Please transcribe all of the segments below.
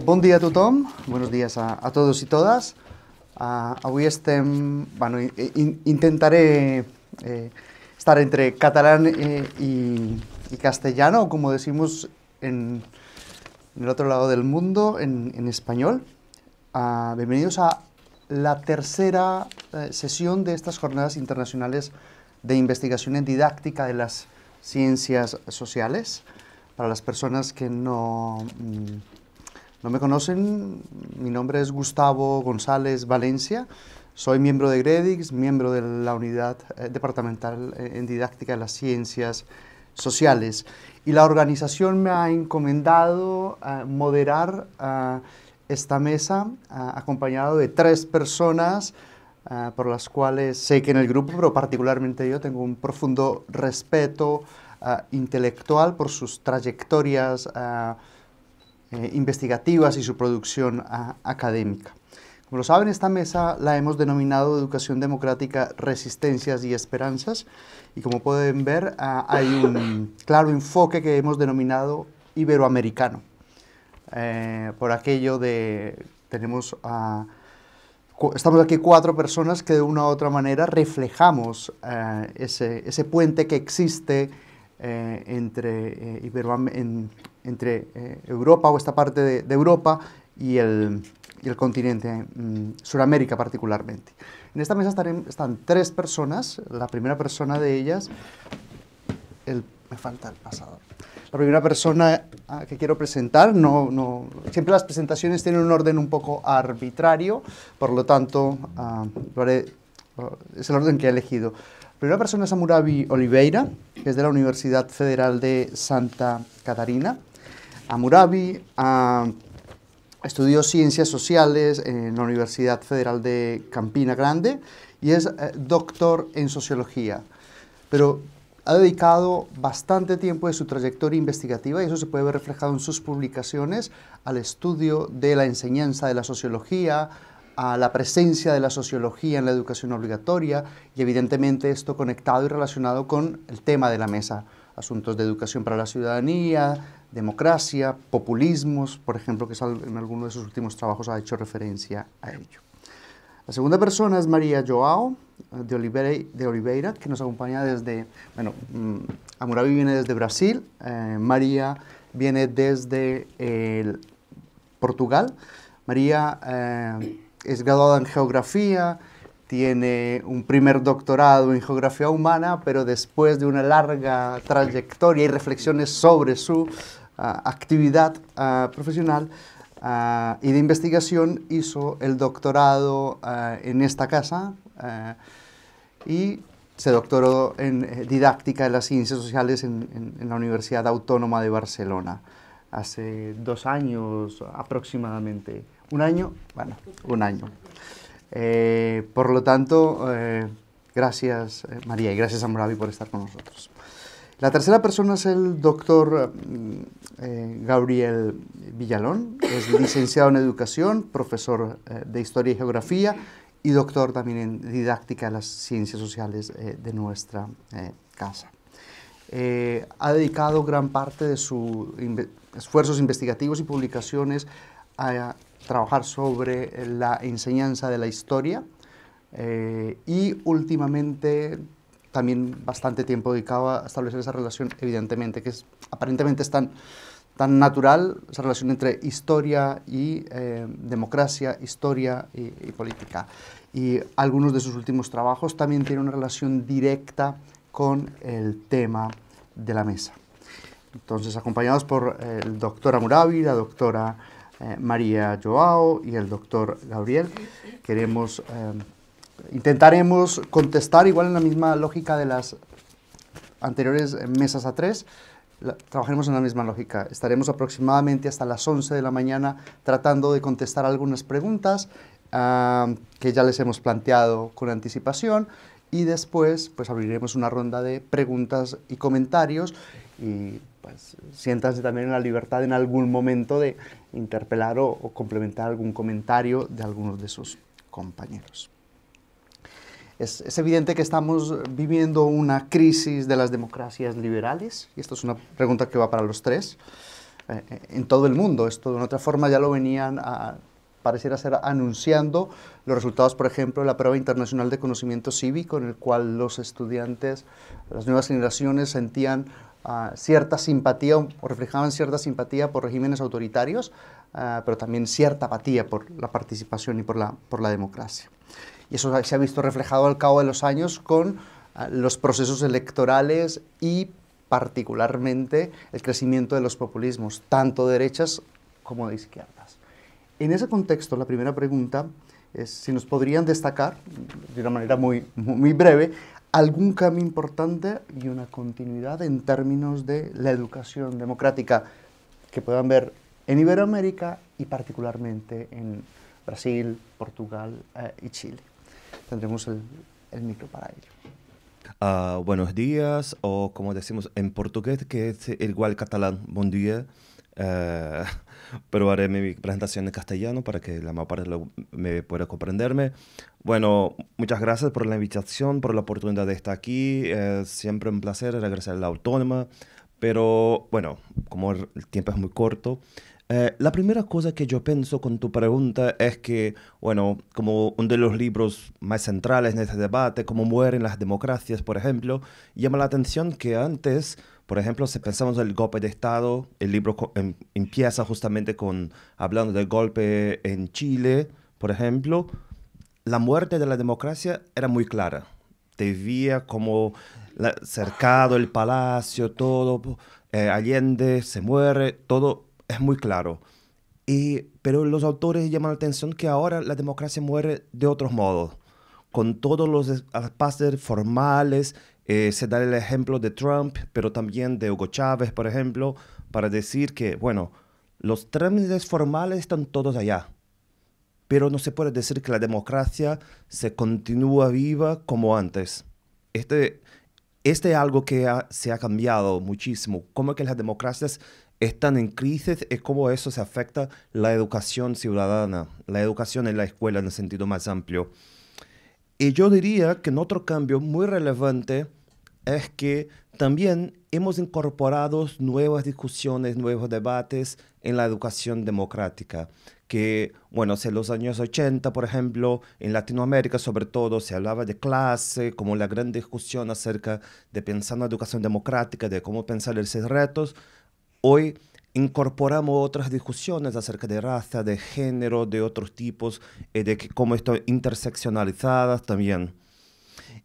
Bon dia a tothom, buenos días a todos i totes. Avui intentaré estar entre catalán y castellano, o como decimos en el otro lado del mundo, en español. Bienvenidos a la tercera sesión de estas jornadas internacionales de investigación en didáctica de las ciencias sociales. Para las personas que no me conocen, mi nombre es Gustavo González Valencia, soy miembro de GREDIX, miembro de la Unidad Departamental en Didáctica de las Ciencias Sociales, y la organización me ha encomendado moderar esta mesa, acompañado de 3 personas por las cuales sé que en el grupo, pero particularmente yo, tengo un profundo respeto intelectual por sus trayectorias investigativas y su producción académica. Como lo saben, esta mesa la hemos denominado Educación Democrática, Resistencias y Esperanzas, y como pueden ver hay un claro enfoque que hemos denominado iberoamericano. Por aquello de, estamos aquí 4 personas que de una u otra manera reflejamos ese puente que existe entre Europa, o esta parte de Europa, y el continente Suramérica particularmente. En esta mesa están 3 personas. La primera persona de ellas, me falta el pasador. La primera persona que quiero presentar, siempre las presentaciones tienen un orden un poco arbitrario, por lo tanto, es el orden que he elegido. La primera persona es Hammurabi Oliveira, que es de la Universidad Federal de Santa Catarina. Hammurabi estudió Ciencias Sociales en la Universidad Federal de Campina Grande y es doctor en Sociología, pero ha dedicado bastante tiempo de su trayectoria investigativa, y eso se puede ver reflejado en sus publicaciones, al estudio de la enseñanza de la sociología, a la presencia de la sociología en la educación obligatoria, y evidentemente esto conectado y relacionado con el tema de la mesa, asuntos de educación para la ciudadanía, democracia, populismos, por ejemplo, que en alguno de sus últimos trabajos ha hecho referencia a ello. La segunda persona es María Joao de Oliveira, que nos acompaña desde, Hammurabi viene desde Brasil, María viene desde Portugal. María es graduada en Geografía, tiene un primer doctorado en Geografía Humana, pero después de una larga trayectoria y reflexiones sobre su actividad profesional y de investigación, hizo el doctorado en esta casa y se doctoró en Didáctica de las Ciencias Sociales en la Universidad Autónoma de Barcelona hace 2 años aproximadamente. ¿Un año? Bueno, un año. Por lo tanto, gracias María y gracias Hammurabi por estar con nosotros. La tercera persona es el doctor Gabriel Villalón, es licenciado en Educación, profesor de Historia y Geografía y doctor también en Didáctica de las Ciencias Sociales de nuestra casa. Ha dedicado gran parte de sus esfuerzos investigativos y publicaciones a trabajar sobre la enseñanza de la historia y últimamente también bastante tiempo dedicado a establecer esa relación, evidentemente, que aparentemente es tan natural, esa relación entre historia y democracia, historia y política. Y algunos de sus últimos trabajos también tienen una relación directa con el tema de la mesa. Entonces, acompañados por el doctor Hammurabi, la doctora María Joao y el doctor Gabriel, intentaremos contestar igual en la misma lógica de las anteriores mesas a 3. Trabajaremos en la misma lógica. Estaremos aproximadamente hasta las 11 de la mañana tratando de contestar algunas preguntas que ya les hemos planteado con anticipación, y después pues abriremos una ronda de preguntas y comentarios, y pues siéntanse también en la libertad en algún momento de interpelar o complementar algún comentario de algunos de sus compañeros. Es evidente que estamos viviendo una crisis de las democracias liberales, y esto es una pregunta que va para los 3. en todo el mundo. Esto de una otra forma ya lo venían pareciera ser anunciando los resultados, por ejemplo, de la prueba internacional de conocimiento cívico, en el cual los estudiantes, las nuevas generaciones sentían cierta simpatía o reflejaban cierta simpatía por regímenes autoritarios, pero también cierta apatía por la participación y por la democracia. Y eso se ha visto reflejado al cabo de los años con los procesos electorales y particularmente el crecimiento de los populismos, tanto de derechas como de izquierdas. En ese contexto, la primera pregunta es si nos podrían destacar, de una manera muy breve, algún cambio importante y una continuidad en términos de la educación democrática que puedan ver en Iberoamérica y particularmente en Brasil, Portugal y Chile. Tendremos el micro para ello. Buenos días, o como decimos en portugués, que es igual catalán, buen día. Pero haré mi presentación en castellano para que la mayor parte me pueda comprenderme. Bueno, muchas gracias por la invitación, por la oportunidad de estar aquí. Es siempre un placer regresar a la Autónoma, pero bueno, como el tiempo es muy corto, la primera cosa que yo pienso con tu pregunta es que, bueno, como uno de los libros más centrales en este debate, cómo mueren las democracias, por ejemplo, llama la atención que antes, por ejemplo, si pensamos en el golpe de Estado, el libro empieza justamente hablando del golpe en Chile, por ejemplo, la muerte de la democracia era muy clara. Te veía como cercado el palacio, todo, Allende se muere, todo es muy claro. Pero los autores llaman la atención que ahora la democracia muere de otros modos, con todos los pasos formales. Se da el ejemplo de Trump, pero también de Hugo Chávez, por ejemplo, para decir que, bueno, los trámites formales están todos allá, pero no se puede decir que la democracia se continúa viva como antes. Este es algo que se ha cambiado muchísimo. Cómo que las democracias están en crisis y cómo eso se afecta la educación ciudadana, la educación en la escuela en el sentido más amplio. Y yo diría que otro cambio muy relevante es que también hemos incorporado nuevas discusiones, nuevos debates en la educación democrática. Que, bueno, en los años 80, por ejemplo, en Latinoamérica sobre todo, se hablaba de clase, como la gran discusión acerca de pensar en la educación democrática, de cómo pensar esos retos. Hoy incorporamos otras discusiones acerca de raza, de género, de otros tipos, de cómo están interseccionalizadas también.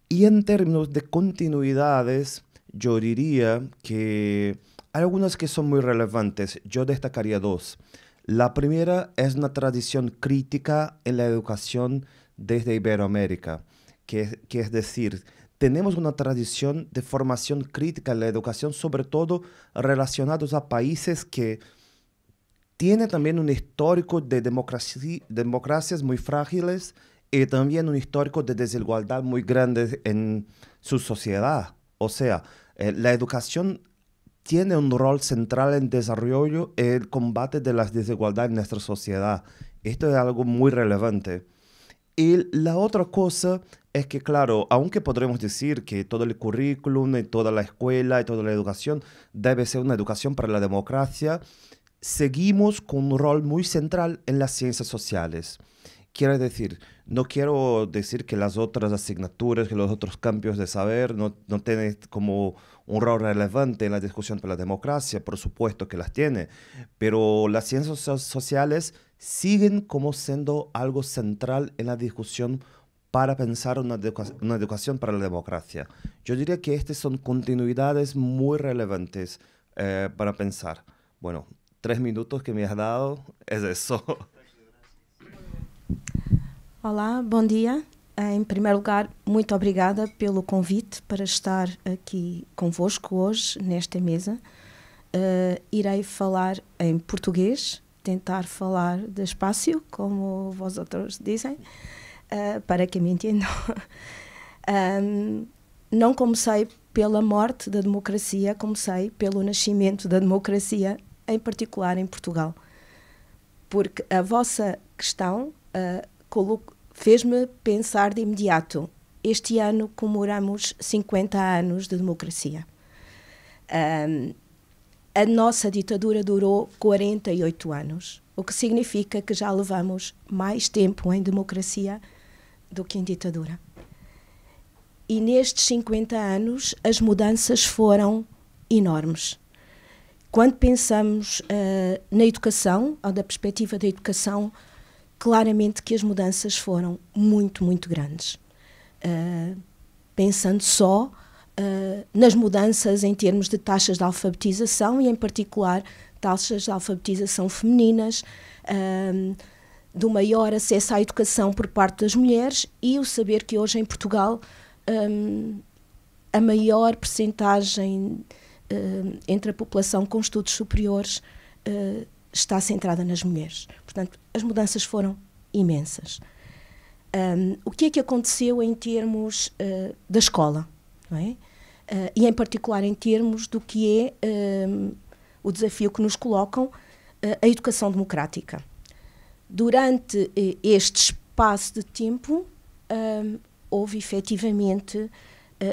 Y en términos de continuidades, yo diría que hay algunas que son muy relevantes. Yo destacaría dos. La primera es una tradición crítica en la educación desde Iberoamérica, que es decir, tenemos una tradición de formación crítica en la educación, sobre todo relacionados a países que tienen también un histórico de democracias muy frágiles y también un histórico de desigualdad muy grande en su sociedad. O sea, la educación tiene un rol central en el desarrollo y el combate de las desigualdades en nuestra sociedad. Esto es algo muy relevante. Y la otra cosa es que, claro, aunque podremos decir que todo el currículum y toda la escuela y toda la educación debe ser una educación para la democracia, seguimos con un rol muy central en las ciencias sociales. Quiero decir, no quiero decir que las otras asignaturas, que los otros campos de saber no tienen como un rol relevante en la discusión por la democracia, por supuesto que las tiene, pero las ciencias sociales siguen como siendo algo central en la discusión para pensar una educación para la democracia. Yo diría que estas son continuidades muy relevantes para pensar. Bueno, 3 minutos que me has dado es eso. Olá, bom dia. Em primeiro lugar, muito obrigada pelo convite para estar aqui convosco hoje, nesta mesa. Irei falar em português, tentar falar despacio, como vós outros dizem, para que me entendam. Não comecei pela morte da democracia, comecei pelo nascimento da democracia, em particular em Portugal. Porque a vossa questão fez-me pensar de imediato. Este ano comemoramos 50 anos de democracia. a nossa ditadura durou 48 anos, o que significa que já levamos mais tempo em democracia do que em ditadura. E nestes 50 anos as mudanças foram enormes. Quando pensamos na educação, ou da perspectiva da educação, claramente que as mudanças foram muito, muito grandes. Pensando só nas mudanças em termos de taxas de alfabetização e, em particular, taxas de alfabetização femininas, do maior acesso à educação por parte das mulheres e o saber que hoje em Portugal a maior percentagem entre a população com estudos superiores está centrada nas mulheres. Portanto, as mudanças foram imensas. O que é que aconteceu em termos da escola? Não é? E em particular em termos do que é o desafio que nos colocam, a educação democrática. Durante este espaço de tempo, houve efetivamente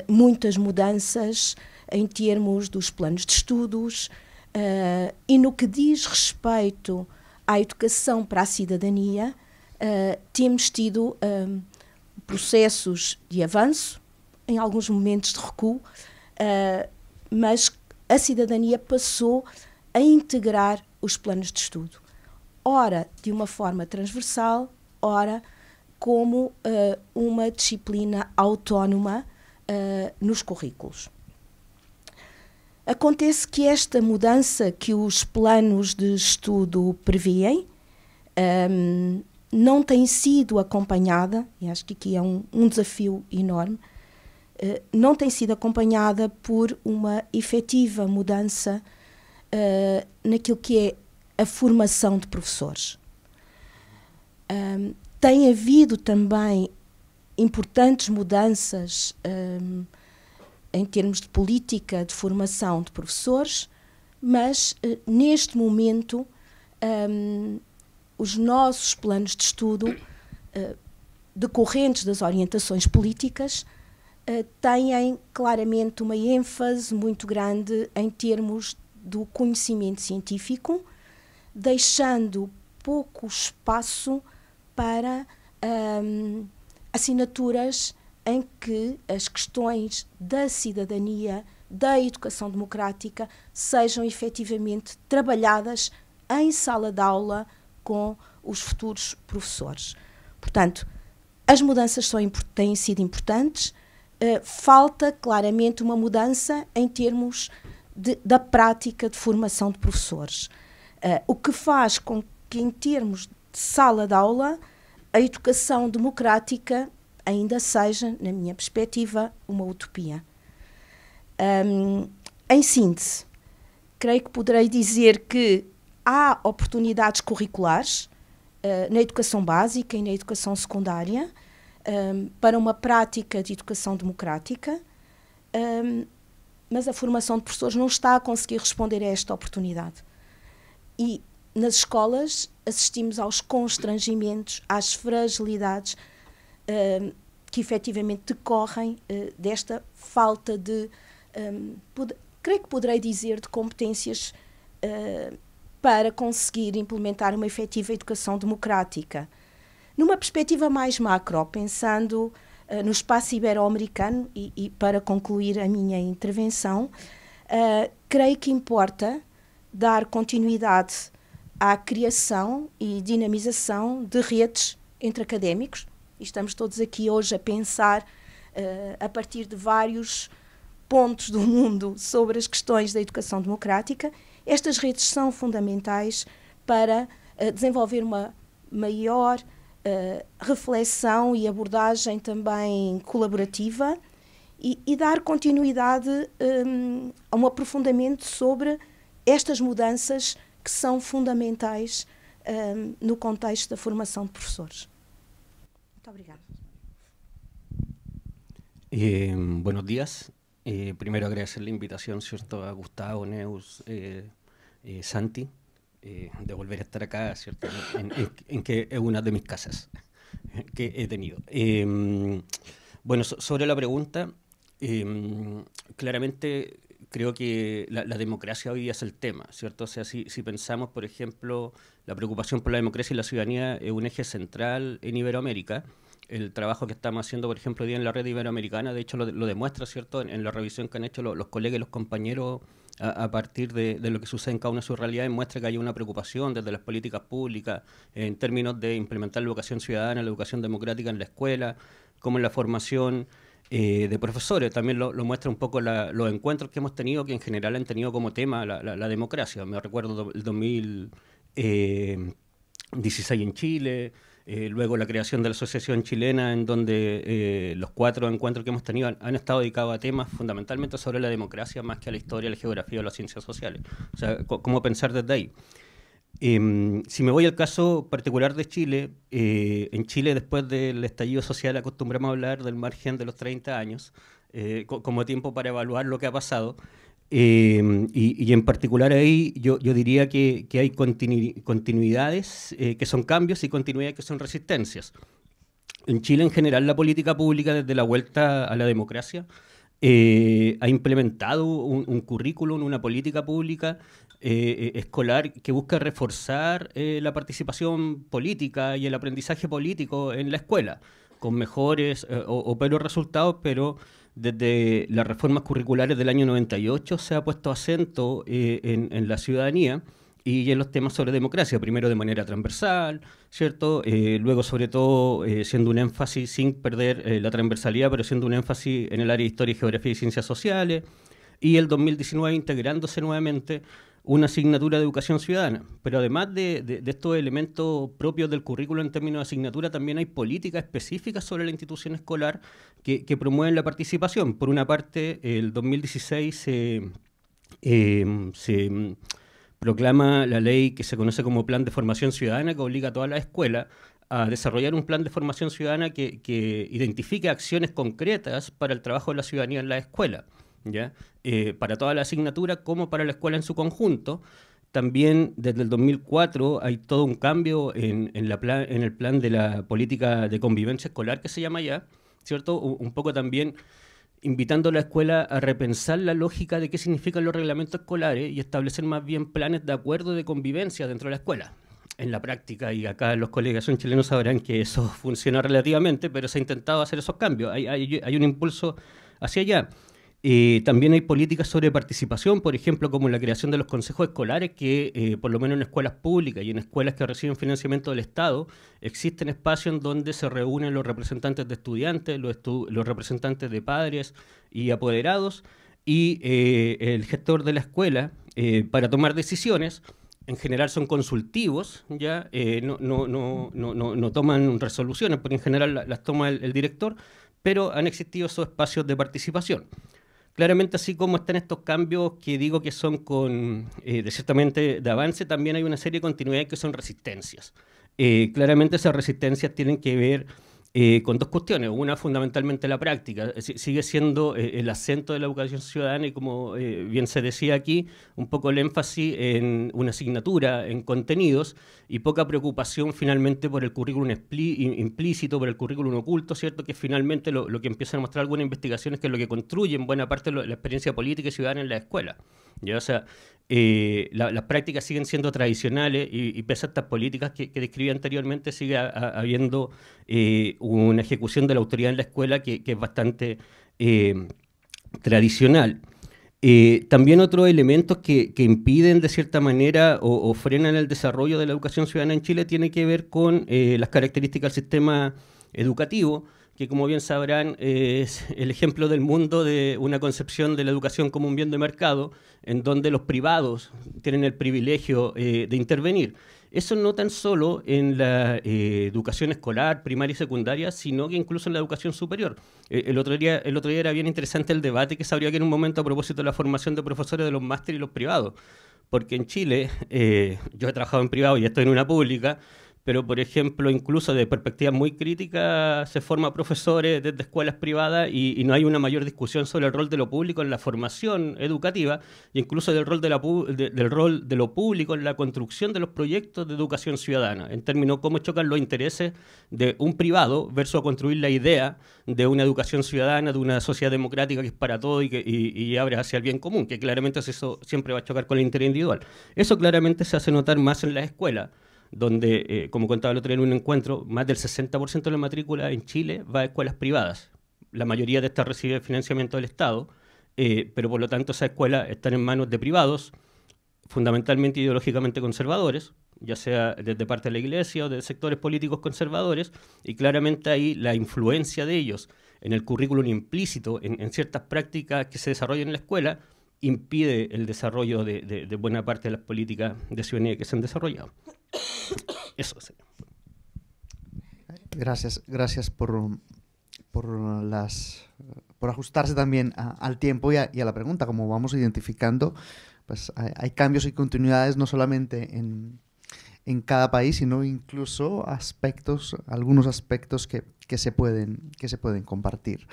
muitas mudanças em termos dos planos de estudos e no que diz respeito à educação para a cidadania, temos tido processos de avanço, em alguns momentos de recuo, mas a cidadania passou a integrar os planos de estudo, ora de uma forma transversal, ora como uma disciplina autónoma nos currículos. Acontece que esta mudança que os planos de estudo prevêem não tem sido acompanhada, e acho que aqui é um desafio enorme, não tem sido acompanhada por uma efetiva mudança naquilo que é a formação de professores. Tem havido também importantes mudanças em termos de política de formação de professores, mas neste momento os nossos planos de estudo, decorrentes das orientações políticas, têm claramente uma ênfase muito grande em termos do conhecimento científico, deixando pouco espaço para assinaturas em que as questões da cidadania, da educação democrática, sejam efetivamente trabalhadas em sala de aula com os futuros professores. Portanto, as mudanças têm sido importantes, falta claramente uma mudança em termos da prática de formação de professores, o que faz com que, em termos de sala de aula, a educação democrática ainda seja, na minha perspectiva, uma utopia. Em síntese, creio que poderei dizer que há oportunidades curriculares na educação básica e na educação secundária para uma prática de educação democrática, mas a formação de professores não está a conseguir responder a esta oportunidade. E nas escolas assistimos aos constrangimentos, às fragilidades que efetivamente decorrem desta falta de, creio que poderei dizer, de competências para conseguir implementar uma efetiva educação democrática. Numa perspectiva mais macro, pensando no espaço ibero-americano, e para concluir a minha intervenção, creio que importa dar continuidade à criação e dinamização de redes entre académicos. E estamos todos aqui hoje a pensar, a partir de vários pontos do mundo, sobre as questões da educação democrática. Estas redes são fundamentais para desenvolver uma maior reflexão e abordagem também colaborativa e dar continuidade a um aprofundamento sobre estas mudanças que são fundamentais no contexto da formação de professores. Muito obrigada. Buenos días. Primero agradecer la invitación, ¿cierto?, a Gustavo, Neus, Santi, de volver a estar acá, ¿cierto?, en que es una de mis casas que he tenido. Bueno, sobre la pregunta, claramente creo que la democracia hoy día es el tema, ¿cierto? O sea, si pensamos, por ejemplo, la preocupación por la democracia y la ciudadanía es un eje central en Iberoamérica. El trabajo que estamos haciendo, por ejemplo, hoy día en la red iberoamericana, de hecho lo demuestra, ¿cierto? En la revisión que han hecho los colegas y los compañeros a partir de lo que sucede en cada una de sus realidades, muestra que hay una preocupación desde las políticas públicas en términos de implementar la educación ciudadana, la educación democrática en la escuela, como en la formación de profesores. También lo muestra un poco los encuentros que hemos tenido, que en general han tenido como tema la democracia. Me recuerdo el 2016 en Chile, luego la creación de la Asociación Chilena, en donde los 4 encuentros que hemos tenido han estado dedicados a temas fundamentalmente sobre la democracia, más que a la historia, la geografía o las ciencias sociales. O sea, cómo pensar desde ahí. Si me voy al caso particular de Chile, en Chile después del estallido social acostumbramos a hablar del margen de los 30 años como tiempo para evaluar lo que ha pasado. Y en particular ahí yo diría que hay continuidades que son cambios y continuidades que son resistencias. En Chile en general la política pública desde la vuelta a la democracia ha implementado un currículum, una política pública escolar que busca reforzar la participación política y el aprendizaje político en la escuela, con mejores o peores resultados, pero desde las reformas curriculares del año 98 se ha puesto acento en la ciudadanía y en los temas sobre democracia, primero de manera transversal, ¿cierto? Luego, sobre todo, siendo un énfasis, sin perder la transversalidad, pero siendo un énfasis en el área de historia, geografía y ciencias sociales, y el 2019 integrándose nuevamente una asignatura de educación ciudadana. Pero además de estos elementos propios del currículo en términos de asignatura, también hay políticas específicas sobre la institución escolar que promueven la participación. Por una parte, el 2016 se proclama la ley que se conoce como Plan de Formación Ciudadana, que obliga a todas las escuelas a desarrollar un plan de formación ciudadana que identifique acciones concretas para el trabajo de la ciudadanía en la escuela, ¿ya? Para toda la asignatura como para la escuela en su conjunto. También desde el 2004 hay todo un cambio en el plan de la política de convivencia escolar que se llama ya, ¿cierto? Un poco también invitando a la escuela a repensar la lógica de qué significan los reglamentos escolares y establecer más bien planes de acuerdo de convivencia dentro de la escuela. En la práctica, y acá los colegas son chilenos sabrán que eso funciona relativamente, pero se ha intentado hacer esos cambios. Hay un impulso hacia allá. También hay políticas sobre participación, por ejemplo, como la creación de los consejos escolares, que por lo menos en escuelas públicas y en escuelas que reciben financiamiento del Estado, existen espacios en donde se reúnen los representantes de estudiantes, los representantes de padres y apoderados, y el gestor de la escuela para tomar decisiones. En general son consultivos, ya no toman resoluciones, porque en general las toma el director, pero han existido esos espacios de participación. Claramente, así como están estos cambios que digo que son de ciertamente de avance, también hay una serie de continuidades que son resistencias. Claramente esas resistencias tienen que ver con dos cuestiones. Una, fundamentalmente la práctica. Sigue siendo el acento de la educación ciudadana y, como bien se decía aquí, un poco el énfasis en una asignatura, en contenidos, y poca preocupación finalmente por el currículum implícito, por el currículum oculto, ¿cierto? Que finalmente lo que empiezan a mostrar algunas investigaciones, que es lo que construye en buena parte la experiencia política y ciudadana en la escuela. ¿Ya? O sea, las prácticas siguen siendo tradicionales y pese a estas políticas que describí anteriormente, sigue habiendo una ejecución de la autoridad en la escuela que es bastante tradicional. También otros elementos que impiden de cierta manera o frenan el desarrollo de la educación ciudadana en Chile tiene que ver con las características del sistema educativo, que como bien sabrán es el ejemplo del mundo de una concepción de la educación como un bien de mercado, en donde los privados tienen el privilegio de intervenir. Eso no tan solo en la educación escolar, primaria y secundaria, sino que incluso en la educación superior. El otro día era bien interesante el debate que se abrió aquí en un momento a propósito de la formación de profesores de los másteres y los privados. Porque en Chile, yo he trabajado en privado y estoy en una pública, pero por ejemplo, incluso de perspectiva muy crítica, se forma profesores desde escuelas privadas y no hay una mayor discusión sobre el rol de lo público en la formación educativa, e incluso del rol del rol de lo público en la construcción de los proyectos de educación ciudadana, en términos de cómo chocan los intereses de un privado versus a construir la idea de una educación ciudadana, de una sociedad democrática que es para todo y abre hacia el bien común, que claramente eso siempre va a chocar con el interés individual. Eso claramente se hace notar más en las escuelas, donde, como contaba el otro día en un encuentro, más del 60% de la matrícula en Chile va a escuelas privadas. La mayoría de estas recibe financiamiento del Estado, pero por lo tanto esas escuelas están en manos de privados, fundamentalmente ideológicamente conservadores, ya sea desde parte de la Iglesia o de sectores políticos conservadores, y claramente ahí la influencia de ellos en el currículum implícito, en ciertas prácticas que se desarrollan en la escuela, impide el desarrollo de buena parte de las políticas de ciudadanía que se han desarrollado. Eso sí. Gracias por ajustarse también al tiempo y a la pregunta. Como vamos identificando, pues hay cambios y continuidades no solamente en cada país, sino incluso algunos aspectos que se pueden compartir.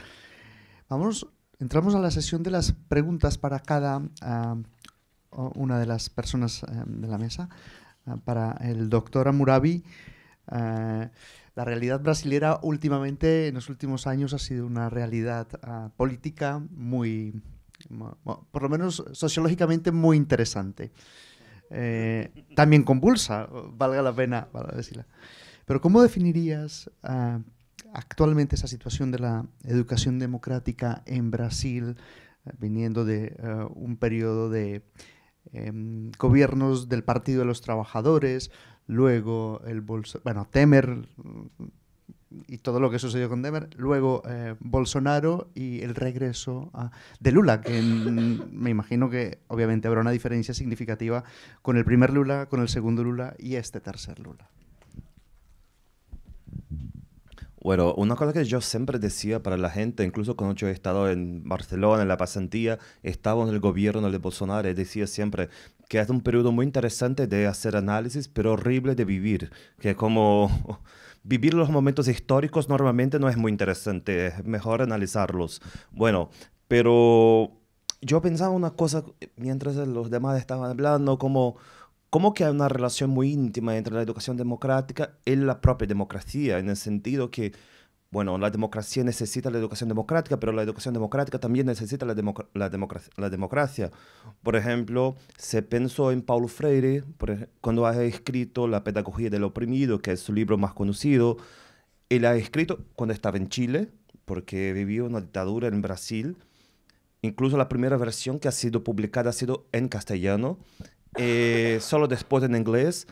Entramos a la sesión de las preguntas para cada una de las personas de la mesa. Para el doctor Hammurabi, la realidad brasilera últimamente, en los últimos años, ha sido una realidad política por lo menos sociológicamente, muy interesante. También convulsa, valga la pena decirla. Pero ¿cómo definirías actualmente esa situación de la educación democrática en Brasil, viniendo de un periodo de gobiernos del Partido de los Trabajadores, luego Temer y todo lo que sucedió con Temer, luego Bolsonaro y el regreso de Lula, que me imagino que obviamente habrá una diferencia significativa con el primer Lula, con el segundo Lula y este tercer Lula? Bueno, una cosa que yo siempre decía para la gente, incluso cuando yo he estado en Barcelona, en la pasantía, estaba en el gobierno de Bolsonaro, y decía siempre que es un periodo muy interesante de hacer análisis, pero horrible de vivir, que como vivir los momentos históricos normalmente no es muy interesante, es mejor analizarlos. Bueno, pero yo pensaba una cosa mientras los demás estaban hablando, como que hay una relación muy íntima entre la educación democrática y la propia democracia, en el sentido que, bueno, la democracia necesita la educación democrática, pero la educación democrática también necesita la democracia. Por ejemplo, se pensó en Paulo Freire, cuando ha escrito La pedagogía del oprimido, que es su libro más conocido. Él ha escrito cuando estaba en Chile, porque vivió una dictadura en Brasil. Incluso la primera versión que ha sido publicada ha sido en castellano, solo después en inglés.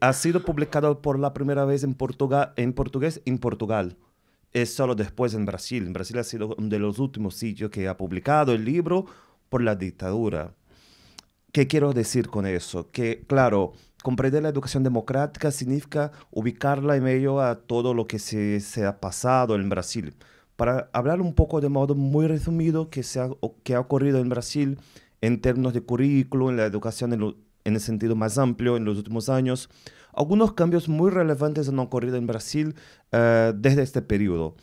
Ha sido publicado por la primera vez en portugués en Portugal. Es solo después en Brasil. En Brasil ha sido uno de los últimos sitios que ha publicado el libro por la dictadura. ¿Qué quiero decir con eso? Que, claro, comprender la educación democrática significa ubicarla en medio a todo lo que se ha pasado en Brasil. Para hablar un poco de modo muy resumido que ha ocurrido en Brasil en términos de currículo, en la educación en el sentido más amplio en los últimos años, algunos cambios muy relevantes han ocurrido en Brasil desde este periodo.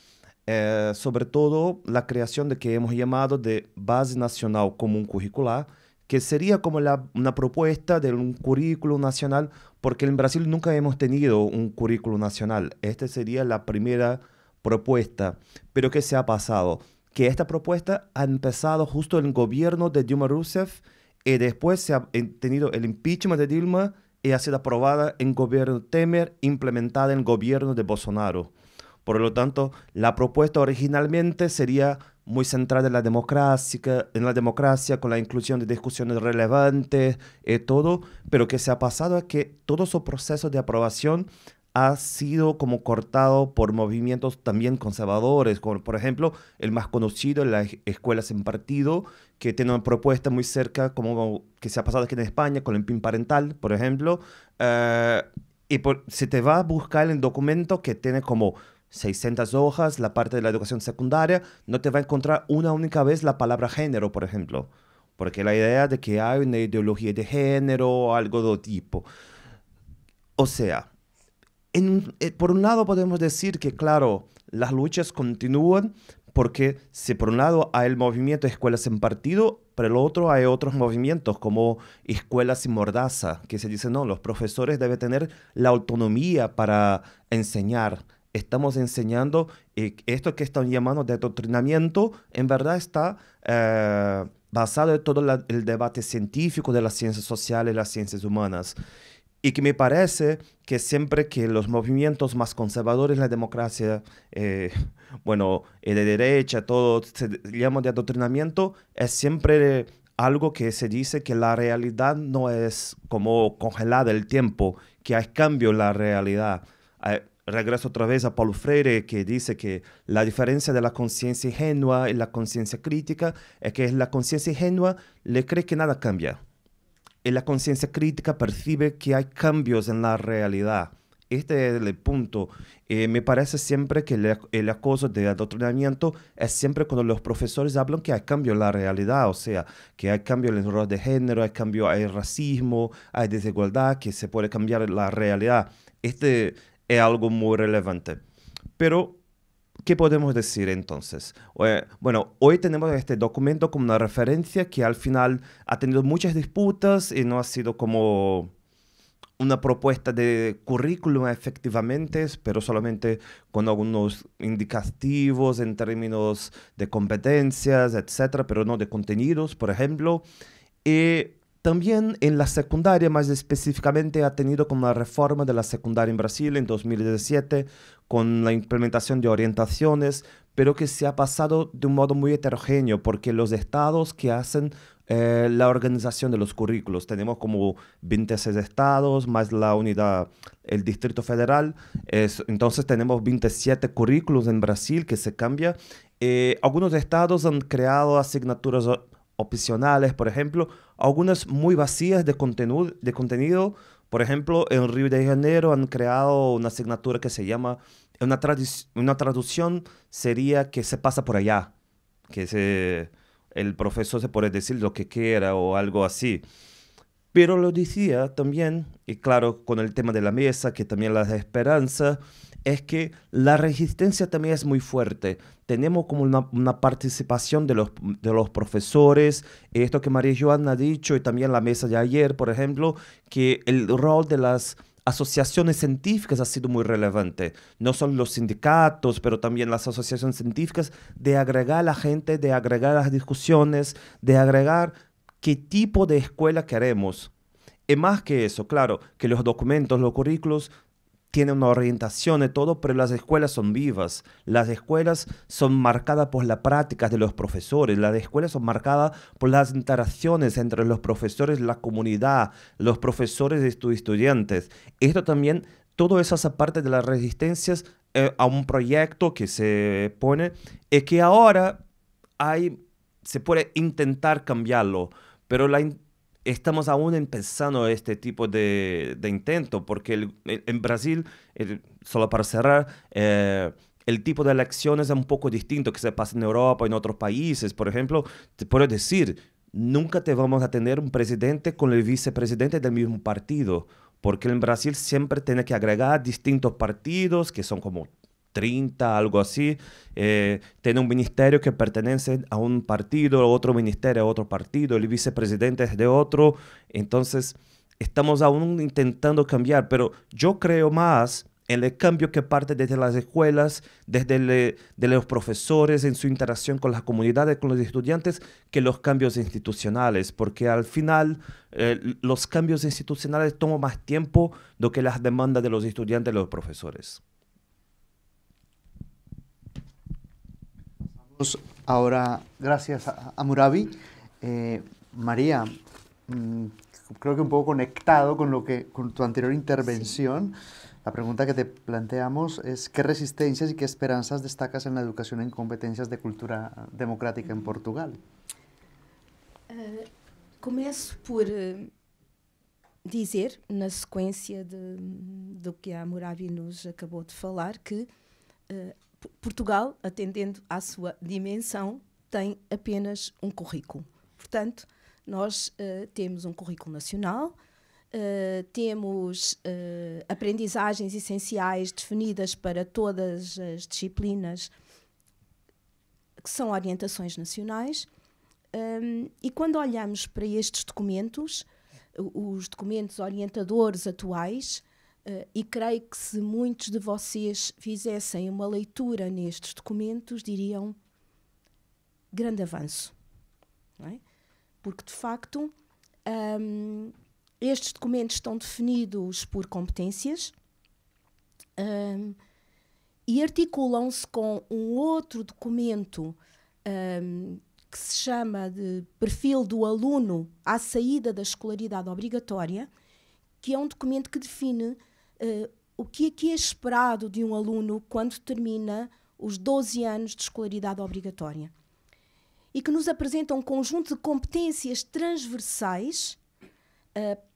Sobre todo la creación de que hemos llamado de Base Nacional Común Curricular, que sería como una propuesta de un currículo nacional, porque en Brasil nunca hemos tenido un currículo nacional. Esta sería la primera propuesta. Pero ¿qué se ha pasado? Que esta propuesta ha empezado justo en el gobierno de Dilma Rousseff, y después se ha tenido el impeachment de Dilma y ha sido aprobada en el gobierno de Temer, implementada en el gobierno de Bolsonaro. Por lo tanto, la propuesta originalmente sería muy centrada en la democracia, con la inclusión de discusiones relevantes y todo, pero que se ha pasado es que todo su proceso de aprobación ha sido como cortado por movimientos también conservadores, como por ejemplo el más conocido, las escuelas sin partido, que tiene una propuesta muy cerca, como que se ha pasado aquí en España con el PIN parental, por ejemplo, se te va a buscar el documento que tiene como 600 hojas, la parte de la educación secundaria, no te va a encontrar una única vez la palabra género, por ejemplo, porque la idea de que hay una ideología de género o algo de tipo. O sea, por un lado podemos decir que, claro, las luchas continúan porque si por un lado hay el movimiento de Escuelas sin Partido, por el otro hay otros movimientos como Escuelas sin Mordaza, que se dice, no, los profesores deben tener la autonomía para enseñar. Estamos enseñando, esto que están llamando de adoctrinamiento, en verdad está basado en todo el debate científico de las ciencias sociales y las ciencias humanas. Y que me parece que siempre que los movimientos más conservadores de la democracia, de derecha, todo se llama de adoctrinamiento, es siempre algo que se dice que la realidad no es como congelada el tiempo, que hay cambio en la realidad. Regreso otra vez a Paulo Freire, que dice que la diferencia de la conciencia ingenua y la conciencia crítica es que la conciencia ingenua le cree que nada cambia. Y la conciencia crítica percibe que hay cambios en la realidad. Este es el punto. Me parece siempre que el acoso de adoctrinamiento es siempre cuando los profesores hablan que hay cambio en la realidad, o sea, que hay cambio en el rol de género, hay racismo, hay desigualdad, que se puede cambiar la realidad. Este es algo muy relevante. Pero ¿qué podemos decir entonces? Bueno, hoy tenemos este documento como una referencia que al final ha tenido muchas disputas y no ha sido como una propuesta de currículum efectivamente, pero solamente con algunos indicativos en términos de competencias, etcétera, pero no de contenidos, por ejemplo. También en la secundaria, más específicamente, ha tenido como la reforma de la secundaria en Brasil en 2017, con la implementación de orientaciones, pero que se ha pasado de un modo muy heterogéneo, porque los estados que hacen la organización de los currículos, tenemos como 26 estados, más la unidad, el Distrito Federal, entonces tenemos 27 currículos en Brasil que se cambia. Algunos estados han creado asignaturas opcionales, por ejemplo, algunas muy vacías de contenido. Por ejemplo, en Río de Janeiro han creado una asignatura que se llama, una traducción sería que se pasa por allá, el profesor se puede decir lo que quiera o algo así. Pero lo decía también, y claro, con el tema de la mesa, que también la esperanza, es que la resistencia también es muy fuerte. Tenemos como una participación de los profesores, esto que María Joana ha dicho, y también la mesa de ayer, por ejemplo, que el rol de las asociaciones científicas ha sido muy relevante. No solo los sindicatos, pero también las asociaciones científicas, de agregar a la gente, de agregar las discusiones, de agregar qué tipo de escuela queremos. Y más que eso, claro, que los documentos, los currículos tienen una orientación y todo, pero las escuelas son vivas. Las escuelas son marcadas por las prácticas de los profesores. Las escuelas son marcadas por las interacciones entre los profesores, la comunidad, los profesores y sus estudiantes. Esto también, todo eso hace parte de las resistencias a un proyecto que se pone y que ahora se puede intentar cambiarlo, pero estamos aún empezando este tipo de intento, porque en Brasil, solo para cerrar, el tipo de elecciones es un poco distinto que se pasa en Europa, en otros países. Por ejemplo, te puedo decir, nunca te vamos a tener un presidente con el vicepresidente del mismo partido, porque en Brasil siempre tiene que agregar distintos partidos, que son como 30, algo así. Tiene un ministerio que pertenece a un partido, otro ministerio a otro partido, el vicepresidente es de otro. Entonces, estamos aún intentando cambiar, pero yo creo más en el cambio que parte desde las escuelas, de los profesores, en su interacción con las comunidades, con los estudiantes, que los cambios institucionales, porque al final los cambios institucionales toman más tiempo do que las demandas de los estudiantes y los profesores. Ahora, gracias a Murabi. María, creo que un poco conectado con tu anterior intervención, sí. La pregunta que te planteamos es ¿qué resistencias y qué esperanzas destacas en la educación en competencias de cultura democrática en Portugal? Começo por dizer, na sequência do que a Murabi nos acabou de falar, que Portugal, atendendo à sua dimensão, tem apenas um currículo. Portanto, nós temos um currículo nacional temos aprendizagens essenciais definidas para todas as disciplinas, que são orientações nacionais. E quando olhamos para estes documentos, os documentos orientadores atuais, e creio que se muitos de vocês fizessem uma leitura nestes documentos, diriam grande avanço, não é? Porque, de facto, estes documentos estão definidos por competências e articulam-se com um outro documento que se chama de Perfil do Aluno à Saída da Escolaridade Obrigatória, que é um documento que define o que é esperado de um aluno quando termina os 12 anos de escolaridade obrigatória. E que nos apresenta um conjunto de competências transversais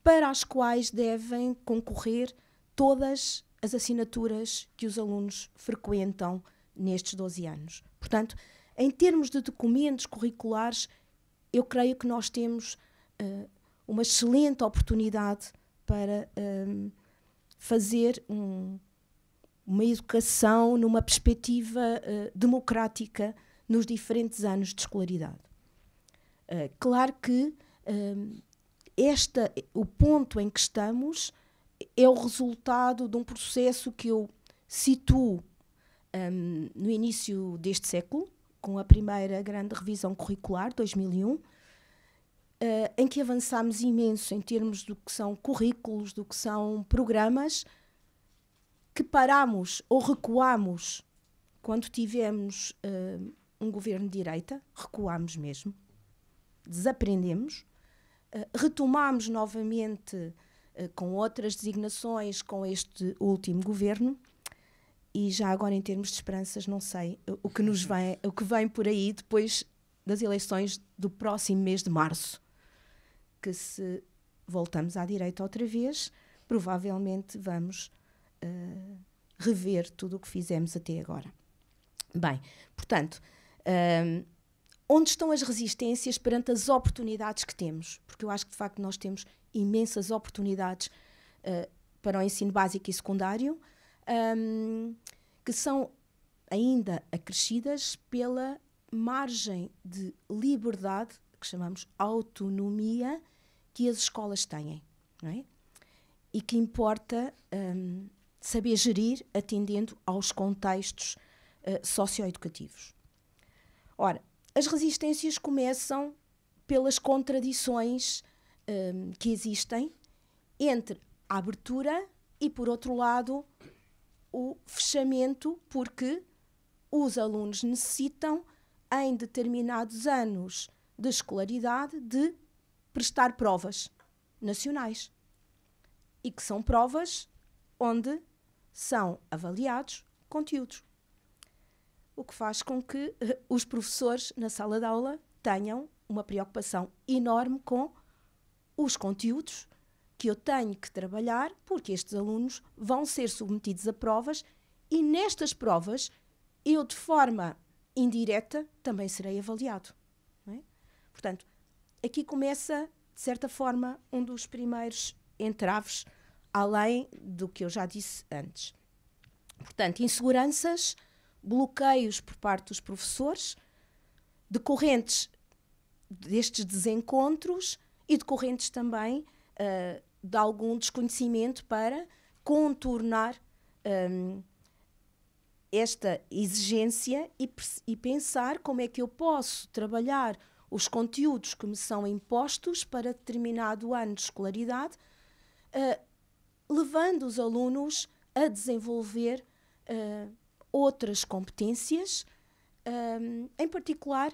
para as quais devem concorrer todas as assinaturas que os alunos frequentam nestes 12 anos. Portanto, em termos de documentos curriculares, eu creio que nós temos uma excelente oportunidade para fazer uma educação numa perspectiva democrática nos diferentes anos de escolaridade. Claro que o ponto em que estamos é o resultado de um processo que eu situo no início deste século, com a primeira grande revisão curricular, 2001, em que avançámos imenso em termos do que são currículos, do que são programas, que parámos ou recuámos quando tivemos um governo de direita, recuámos mesmo, desaprendemos, retomámos novamente com outras designações com este último governo, e já agora em termos de esperanças não sei o que vem por aí depois das eleições do próximo mês de março, que se voltamos à direita outra vez, provavelmente vamos rever tudo o que fizemos até agora. Bem, portanto, onde estão as resistências perante as oportunidades que temos? Porque eu acho que, de facto, nós temos imensas oportunidades para o ensino básico e secundário, que são ainda acrescidas pela margem de liberdade, que chamamos autonomia, que as escolas têm, não é? E que importa saber gerir atendendo aos contextos socioeducativos. Ora, as resistências começam pelas contradições que existem entre a abertura e, por outro lado, o fechamento, porque os alunos necessitam, em determinados anos de escolaridade, de prestar provas nacionais. E que são provas onde são avaliados conteúdos. O que faz com que os professores na sala de aula tenham uma preocupação enorme com os conteúdos que eu tenho que trabalhar, porque estes alunos vão ser submetidos a provas e nestas provas eu, de forma indireta, também serei avaliado. Não é? Portanto, aqui começa, de certa forma, um dos primeiros entraves, além do que eu já disse antes. Portanto, inseguranças, bloqueios por parte dos professores, decorrentes destes desencontros e decorrentes também de algum desconhecimento para contornar esta exigência e pensar como é que eu posso trabalhar os conteúdos que me são impostos para determinado ano de escolaridade, levando os alunos a desenvolver outras competências, em particular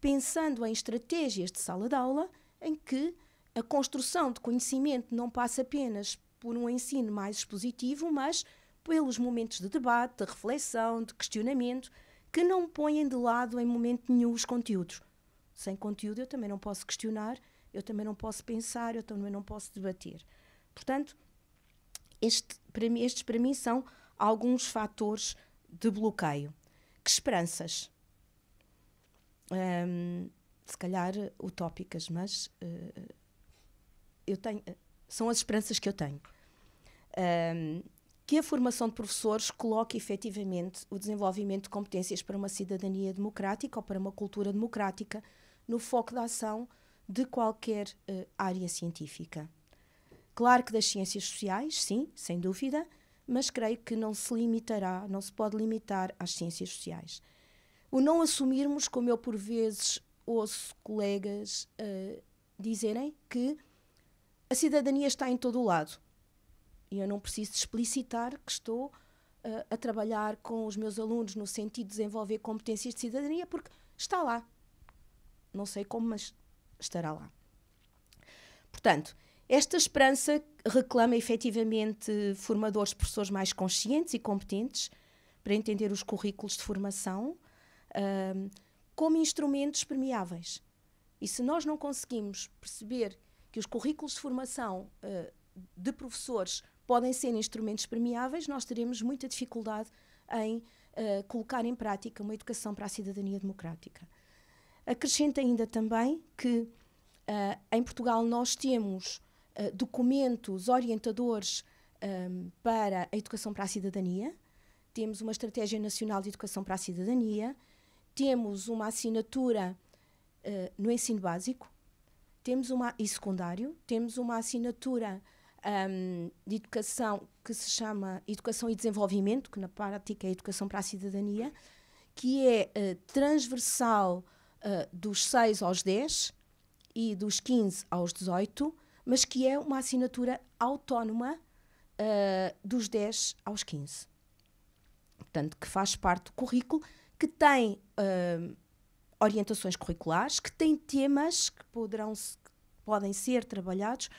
pensando em estratégias de sala de aula em que a construção de conhecimento não passa apenas por um ensino mais expositivo, mas pelos momentos de debate, de reflexão, de questionamento, que não põem de lado em momento nenhum os conteúdos. Sem conteúdo eu também não posso questionar, eu também não posso pensar, eu também não posso debater. Portanto, estes para mim são alguns fatores de bloqueio. Que esperanças? Se calhar utópicas, mas eu tenho são as esperanças que eu tenho. Que a formação de professores coloque efetivamente o desenvolvimento de competências para uma cidadania democrática ou para uma cultura democrática no foco da ação de qualquer área científica. Claro que das ciências sociais, sim, sem dúvida, mas creio que não se pode limitar às ciências sociais. O não assumirmos, como eu por vezes ouço colegas dizerem, que a cidadania está em todo o lado. E eu não preciso explicitar que estou a trabalhar com os meus alunos no sentido de desenvolver competências de cidadania, porque está lá. Não sei como, mas estará lá. Portanto, esta esperança reclama efetivamente formadores, professores mais conscientes e competentes para entender os currículos de formação como instrumentos permeáveis. E se nós não conseguimos perceber que os currículos de formação de professores podem ser instrumentos permeáveis, nós teremos muita dificuldade em colocar em prática uma educação para a cidadania democrática. Acrescento ainda também que em Portugal nós temos documentos orientadores para a educação para a cidadania, temos uma Estratégia Nacional de Educação para a Cidadania, temos uma assinatura no ensino básico, e secundário, temos uma assinatura de educação que se chama Educação e Desenvolvimento, que na prática é Educação para a Cidadania, que é transversal dos 6 aos 10 e dos 15 aos 18, mas que é uma assinatura autónoma dos 10 aos 15. Portanto, que faz parte do currículo, que tem orientações curriculares, que tem temas que podem ser trabalhados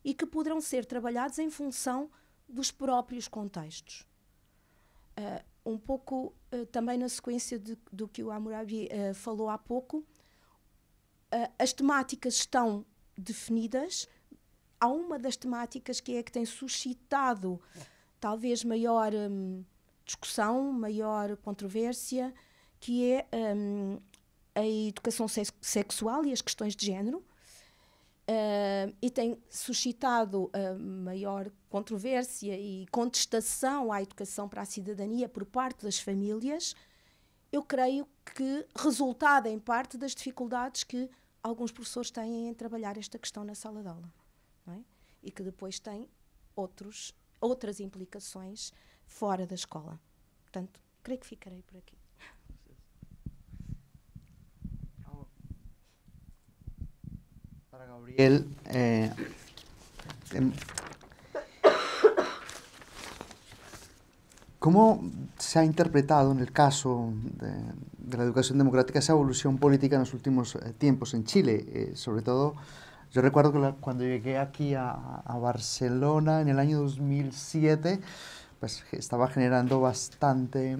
e que poderão ser trabalhados em função dos próprios contextos. Um pouco também na sequência do que o Hammurabi falou há pouco, as temáticas estão definidas. Há uma das temáticas que é que tem suscitado talvez maior discussão, maior controvérsia, que é a educação sexual e as questões de género, e tem suscitado maior controvérsia e contestação à educação para a cidadania por parte das famílias, eu creio que resultado em parte das dificuldades que alguns professores têm em trabalhar esta questão na sala de aula, não é? E que depois tem outras implicações fora da escola. Portanto, creio que ficarei por aqui. Para Gabriel, ¿cómo se ha interpretado en el caso de la educación democrática esa evolución política en los últimos tiempos en Chile? Sobre todo, yo recuerdo que cuando llegué aquí a Barcelona en el año 2007, pues estaba generando bastante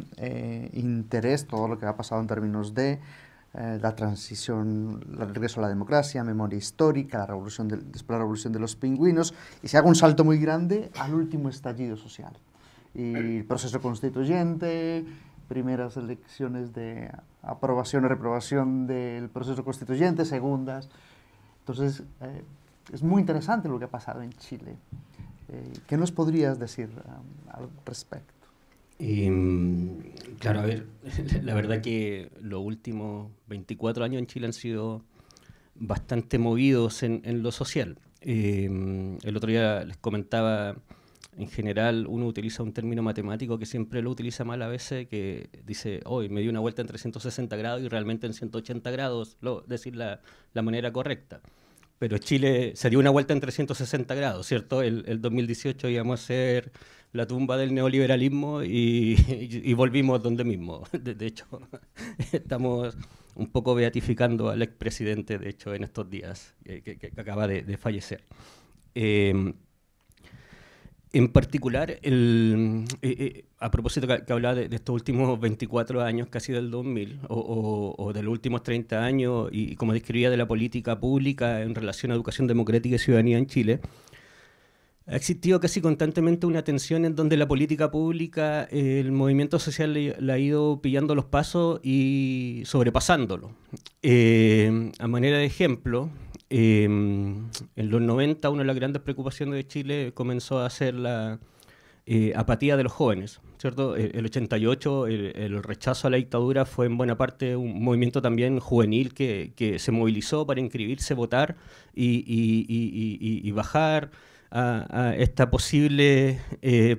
interés todo lo que ha pasado en términos de la transición, el regreso a la democracia, memoria histórica, después la revolución de los pingüinos, y se haga un salto muy grande al último estallido social. Y proceso constituyente, primeras elecciones de aprobación o reprobación del proceso constituyente, segundas. Entonces, es muy interesante lo que ha pasado en Chile. ¿Qué nos podrías decir al respecto? Claro, a ver, la verdad que los últimos 24 años en Chile han sido bastante movidos en lo social. El otro día les comentaba, en general uno utiliza un término matemático que siempre lo utiliza mal a veces, que dice, hoy me dio una vuelta en 360 grados y realmente en 180 grados, decir la manera correcta. Pero Chile se dio una vuelta en 360 grados, ¿cierto? El 2018 íbamos a ser la tumba del neoliberalismo y volvimos donde mismo. De hecho, estamos un poco beatificando al expresidente, de hecho, en estos días, que acaba de fallecer. En particular, a propósito que hablaba de estos últimos 24 años, casi del 2000, o de los últimos 30 años, y como describía de la política pública en relación a educación democrática y ciudadanía en Chile, ha existido casi constantemente una tensión en donde la política pública, el movimiento social le ha ido pillando los pasos y sobrepasándolo. A manera de ejemplo, en los 90 una de las grandes preocupaciones de Chile comenzó a ser la apatía de los jóvenes, ¿cierto? El 88, el rechazo a la dictadura fue en buena parte un movimiento también juvenil que se movilizó para inscribirse, votar y bajar a esta posible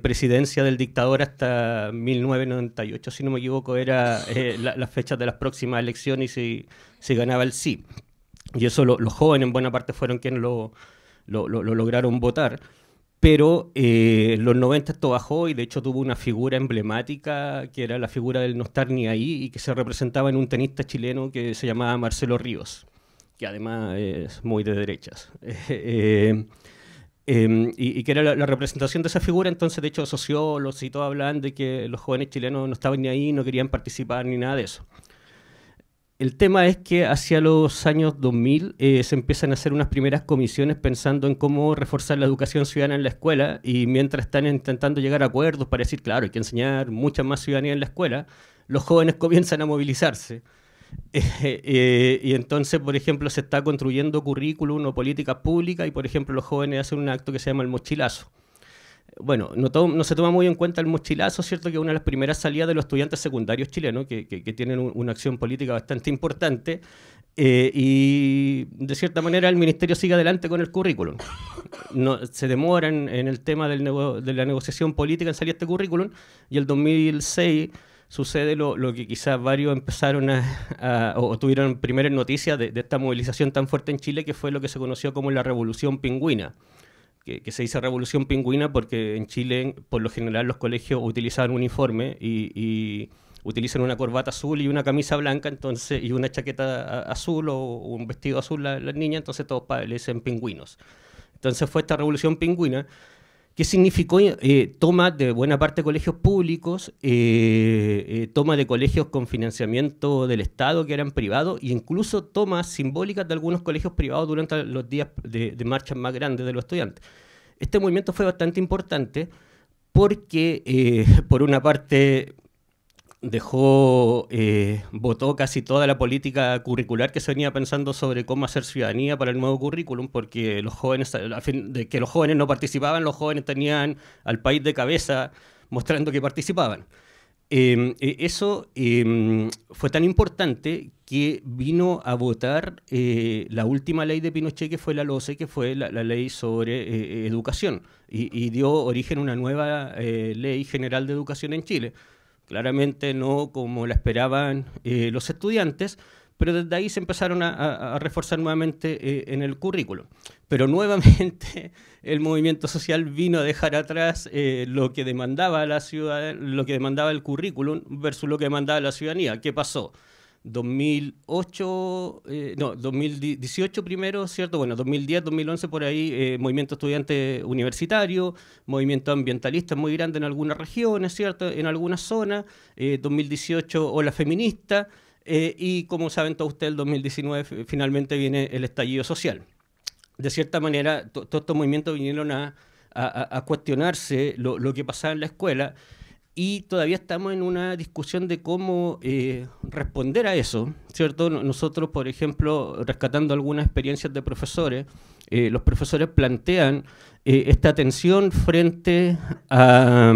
presidencia del dictador hasta 1998, si no me equivoco, era las fechas de las próximas elecciones y se ganaba el sí. Y eso los jóvenes en buena parte fueron quienes lo lograron votar. Pero en los 90 esto bajó y de hecho tuvo una figura emblemática que era la figura del no estar ni ahí y que se representaba en un tenista chileno que se llamaba Marcelo Ríos, que además es muy de derechas. Y que era la representación de esa figura. Entonces de hecho sociólogos y todo hablan de que los jóvenes chilenos no estaban ni ahí, no querían participar ni nada de eso. El tema es que hacia los años 2000 se empiezan a hacer unas primeras comisiones pensando en cómo reforzar la educación ciudadana en la escuela, y mientras están intentando llegar a acuerdos para decir, claro, hay que enseñar mucha más ciudadanía en la escuela, los jóvenes comienzan a movilizarse. Y entonces, por ejemplo, se está construyendo currículum o políticas públicas y, por ejemplo, los jóvenes hacen un acto que se llama el mochilazo. Bueno, no se toma muy en cuenta el mochilazo, ¿cierto? Que es una de las primeras salidas de los estudiantes secundarios chilenos, que tienen una acción política bastante importante, y de cierta manera el ministerio sigue adelante con el currículum. No, se demoran en el tema de la negociación política en salir este currículum, y el 2006 sucede lo que quizás varios empezaron o tuvieron primeras noticias de esta movilización tan fuerte en Chile, que fue lo que se conoció como la Revolución Pingüina. Que se dice Revolución Pingüina porque en Chile, por lo general, los colegios utilizaban un uniforme y utilizan una corbata azul y una camisa blanca, entonces, y una chaqueta azul o un vestido azul las niñas, entonces todos le dicen pingüinos. Entonces fue esta Revolución Pingüina que significó toma de buena parte de colegios públicos, toma de colegios con financiamiento del Estado que eran privados, e incluso tomas simbólicas de algunos colegios privados durante los días de marchas más grandes de los estudiantes. Este movimiento fue bastante importante porque, por una parte, votó casi toda la política curricular que se venía pensando sobre cómo hacer ciudadanía para el nuevo currículum, porque los jóvenes, a fin de que los jóvenes no participaban, los jóvenes tenían al país de cabeza mostrando que participaban. Eso fue tan importante que vino a votar la última ley de Pinochet, que fue la LOCE, que fue la ley sobre educación, y dio origen a una nueva ley general de educación en Chile. Claramente no como la esperaban los estudiantes, pero desde ahí se empezaron a reforzar nuevamente en el currículo. Pero nuevamente el movimiento social vino a dejar atrás lo que demandaba lo que demandaba el currículum versus lo que demandaba la ciudadanía. ¿Qué pasó? 2018 primero, ¿cierto? Bueno, 2010, 2011 por ahí, movimiento estudiante universitario, movimiento ambientalista muy grande en algunas regiones, ¿cierto? En algunas zonas, 2018 ola feminista, y como saben todos ustedes, el 2019 finalmente viene el estallido social. De cierta manera, todos estos movimientos vinieron a cuestionarse lo que pasaba en la escuela, y todavía estamos en una discusión de cómo responder a eso, ¿cierto? Nosotros, por ejemplo, rescatando algunas experiencias de profesores, los profesores plantean esta tensión frente a,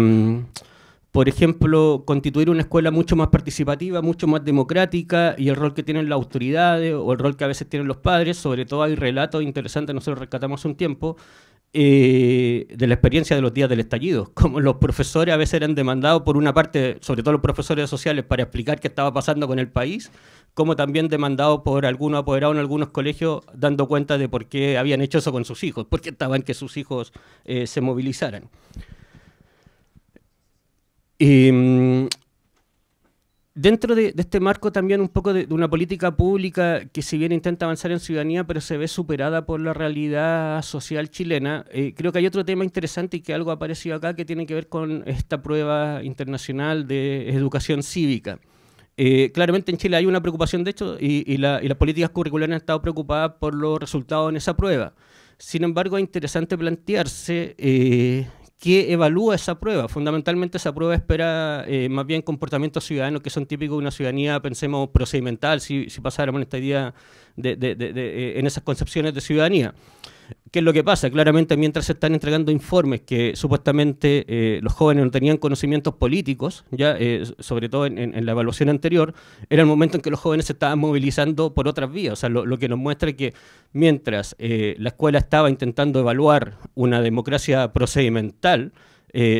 por ejemplo, constituir una escuela mucho más participativa, mucho más democrática, y el rol que tienen las autoridades o el rol que a veces tienen los padres. Sobre todo hay relatos interesantes, nosotros rescatamos un tiempo, de la experiencia de los días del estallido, como los profesores a veces eran demandados por una parte, sobre todo los profesores sociales, para explicar qué estaba pasando con el país, como también demandados por algunos apoderados en algunos colegios, dando cuenta de por qué habían hecho eso con sus hijos, por qué estaban que sus hijos se movilizaran. Dentro de este marco también un poco de una política pública que si bien intenta avanzar en ciudadanía, pero se ve superada por la realidad social chilena, creo que hay otro tema interesante y que algo ha aparecido acá que tiene que ver con esta prueba internacional de educación cívica. Claramente en Chile hay una preocupación de hecho y las políticas curriculares han estado preocupadas por los resultados en esa prueba. Sin embargo, es interesante plantearse que evalúa esa prueba. Fundamentalmente esa prueba espera más bien comportamientos ciudadanos que son típicos de una ciudadanía, pensemos, procedimental, si pasáramos en esta idea en esas concepciones de ciudadanía. ¿Qué es lo que pasa? Claramente, mientras se están entregando informes que supuestamente los jóvenes no tenían conocimientos políticos, ya sobre todo en la evaluación anterior, era el momento en que los jóvenes se estaban movilizando por otras vías. O sea, lo que nos muestra que mientras la escuela estaba intentando evaluar una democracia procedimental,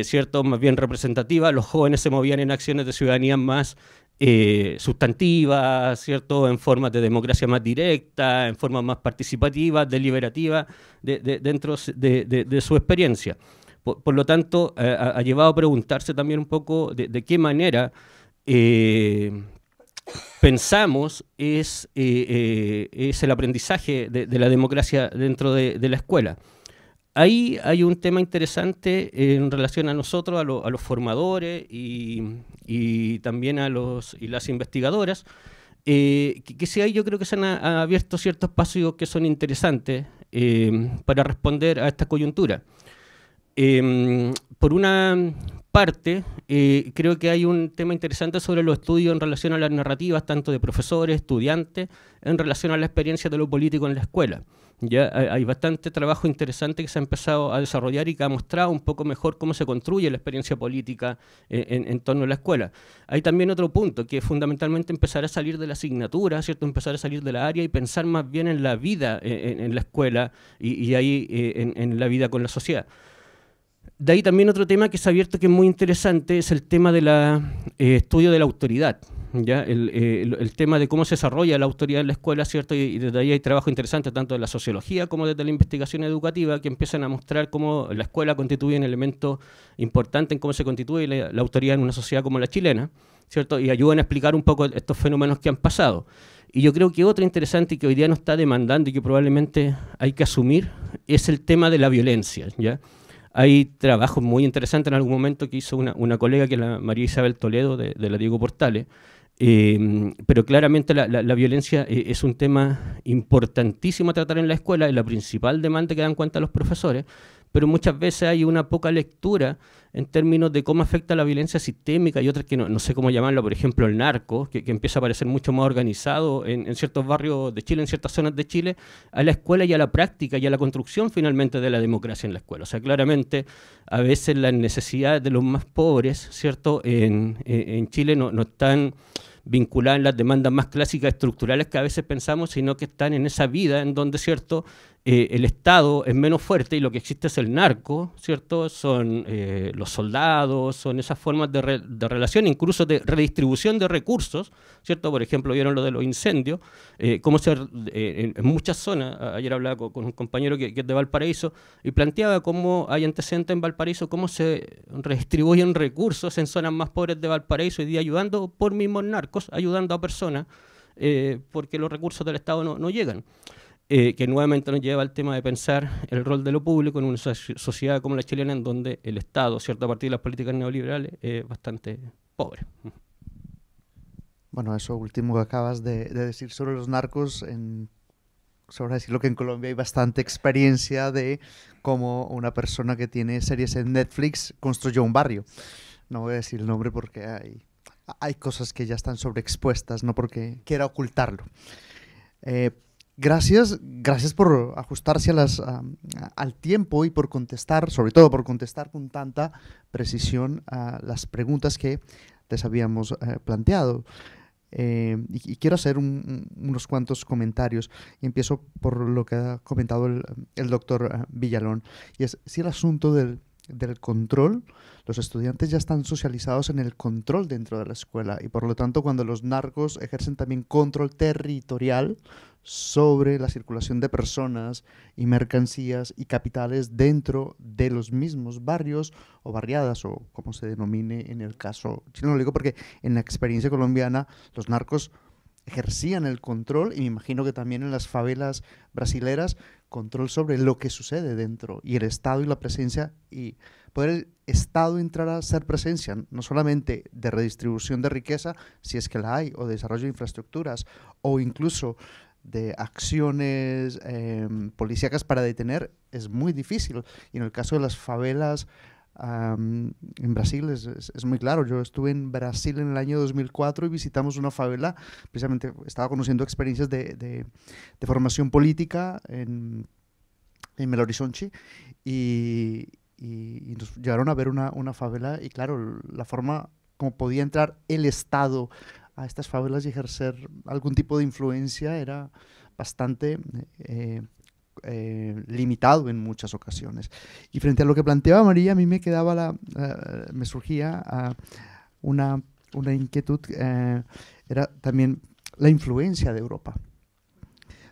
¿cierto?, más bien representativa, los jóvenes se movían en acciones de ciudadanía más sustantivas, ¿cierto?, en formas de democracia más directa, en formas más participativas, deliberativas, dentro de su experiencia. Por lo tanto, ha llevado a preguntarse también un poco de qué manera pensamos es el aprendizaje de la democracia dentro de la escuela. Ahí hay un tema interesante en relación a nosotros, a los formadores y también a las investigadoras, que sí, ahí yo creo que se han abierto ciertos espacios que son interesantes para responder a esta coyuntura. Por una parte, creo que hay un tema interesante sobre los estudios en relación a las narrativas, tanto de profesores, estudiantes, en relación a la experiencia de lo político en la escuela. Ya hay bastante trabajo interesante que se ha empezado a desarrollar y que ha mostrado un poco mejor cómo se construye la experiencia política en torno a la escuela. Hay también otro punto, que es fundamentalmente empezar a salir de la asignatura, ¿cierto?, empezar a salir de la área y pensar más bien en la vida en la escuela y ahí en la vida con la sociedad. De ahí también otro tema que se ha abierto que es muy interesante es el tema del estudio de la autoridad. ¿Ya? El tema de cómo se desarrolla la autoridad en la escuela, ¿cierto? Y desde ahí hay trabajo interesante tanto de la sociología como desde la investigación educativa que empiezan a mostrar cómo la escuela constituye un elemento importante en cómo se constituye la autoridad en una sociedad como la chilena, ¿cierto? Y ayudan a explicar un poco estos fenómenos que han pasado. Y yo creo que otro interesante que hoy día nos está demandando y que probablemente hay que asumir es el tema de la violencia, ¿ya? Hay trabajos muy interesantes en algún momento que hizo una colega, que es la María Isabel Toledo, de la Diego Portales, pero claramente la violencia es un tema importantísimo a tratar en la escuela, es la principal demanda que dan cuenta los profesores, pero muchas veces hay una poca lectura en términos de cómo afecta la violencia sistémica y otras que no sé cómo llamarlo, por ejemplo el narco, que empieza a aparecer mucho más organizado en ciertos barrios de Chile, en ciertas zonas de Chile, a la escuela y a la práctica y a la construcción finalmente de la democracia en la escuela. O sea, claramente a veces las necesidades de los más pobres, ¿cierto?, en Chile no están vinculadas en las demandas más clásicas estructurales que a veces pensamos, sino que están en esa vida en donde, ¿cierto?, el Estado es menos fuerte y lo que existe es el narco, ¿cierto? Son los soldados, son esas formas de relación, incluso de redistribución de recursos, ¿cierto? Por ejemplo, vieron lo de los incendios, cómo en muchas zonas, ayer hablaba con un compañero que es de Valparaíso, y planteaba cómo hay antecedentes en Valparaíso, cómo se redistribuyen recursos en zonas más pobres de Valparaíso, hoy día ayudando por mismos narcos, ayudando a personas, porque los recursos del Estado no llegan. Que nuevamente nos lleva al tema de pensar el rol de lo público en una sociedad como la chilena, en donde el Estado, ¿cierto?, a partir de las políticas neoliberales, es bastante pobre. Bueno, eso último que acabas de decir sobre los narcos, sobre decirlo que en Colombia hay bastante experiencia de cómo una persona que tiene series en Netflix construyó un barrio. No voy a decir el nombre porque hay cosas que ya están sobreexpuestas, no porque quiera ocultarlo. Gracias por ajustarse al tiempo y por contestar, sobre todo por contestar con tanta precisión a las preguntas que les habíamos planteado. Y quiero hacer unos cuantos comentarios y empiezo por lo que ha comentado el doctor Villalón, y es si el asunto del control, los estudiantes ya están socializados en el control dentro de la escuela y por lo tanto cuando los narcos ejercen también control territorial sobre la circulación de personas y mercancías y capitales dentro de los mismos barrios o barriadas o como se denomine en el caso chileno. Lo digo porque en la experiencia colombiana los narcos ejercían el control y me imagino que también en las favelas brasileras control sobre lo que sucede dentro y el Estado y la presencia y poder el Estado entrar a ser presencia no solamente de redistribución de riqueza si es que la hay o de desarrollo de infraestructuras o incluso de acciones policíacas para detener es muy difícil y en el caso de las favelas en Brasil es muy claro. Yo estuve en Brasil en el año 2004 y visitamos una favela. Precisamente estaba conociendo experiencias de formación política en Belo Horizonte y nos llevaron a ver una favela y claro, la forma como podía entrar el Estado a estas favelas y ejercer algún tipo de influencia era bastante limitado en muchas ocasiones. Y frente a lo que planteaba María, a mí me quedaba me surgía una inquietud, era también la influencia de Europa.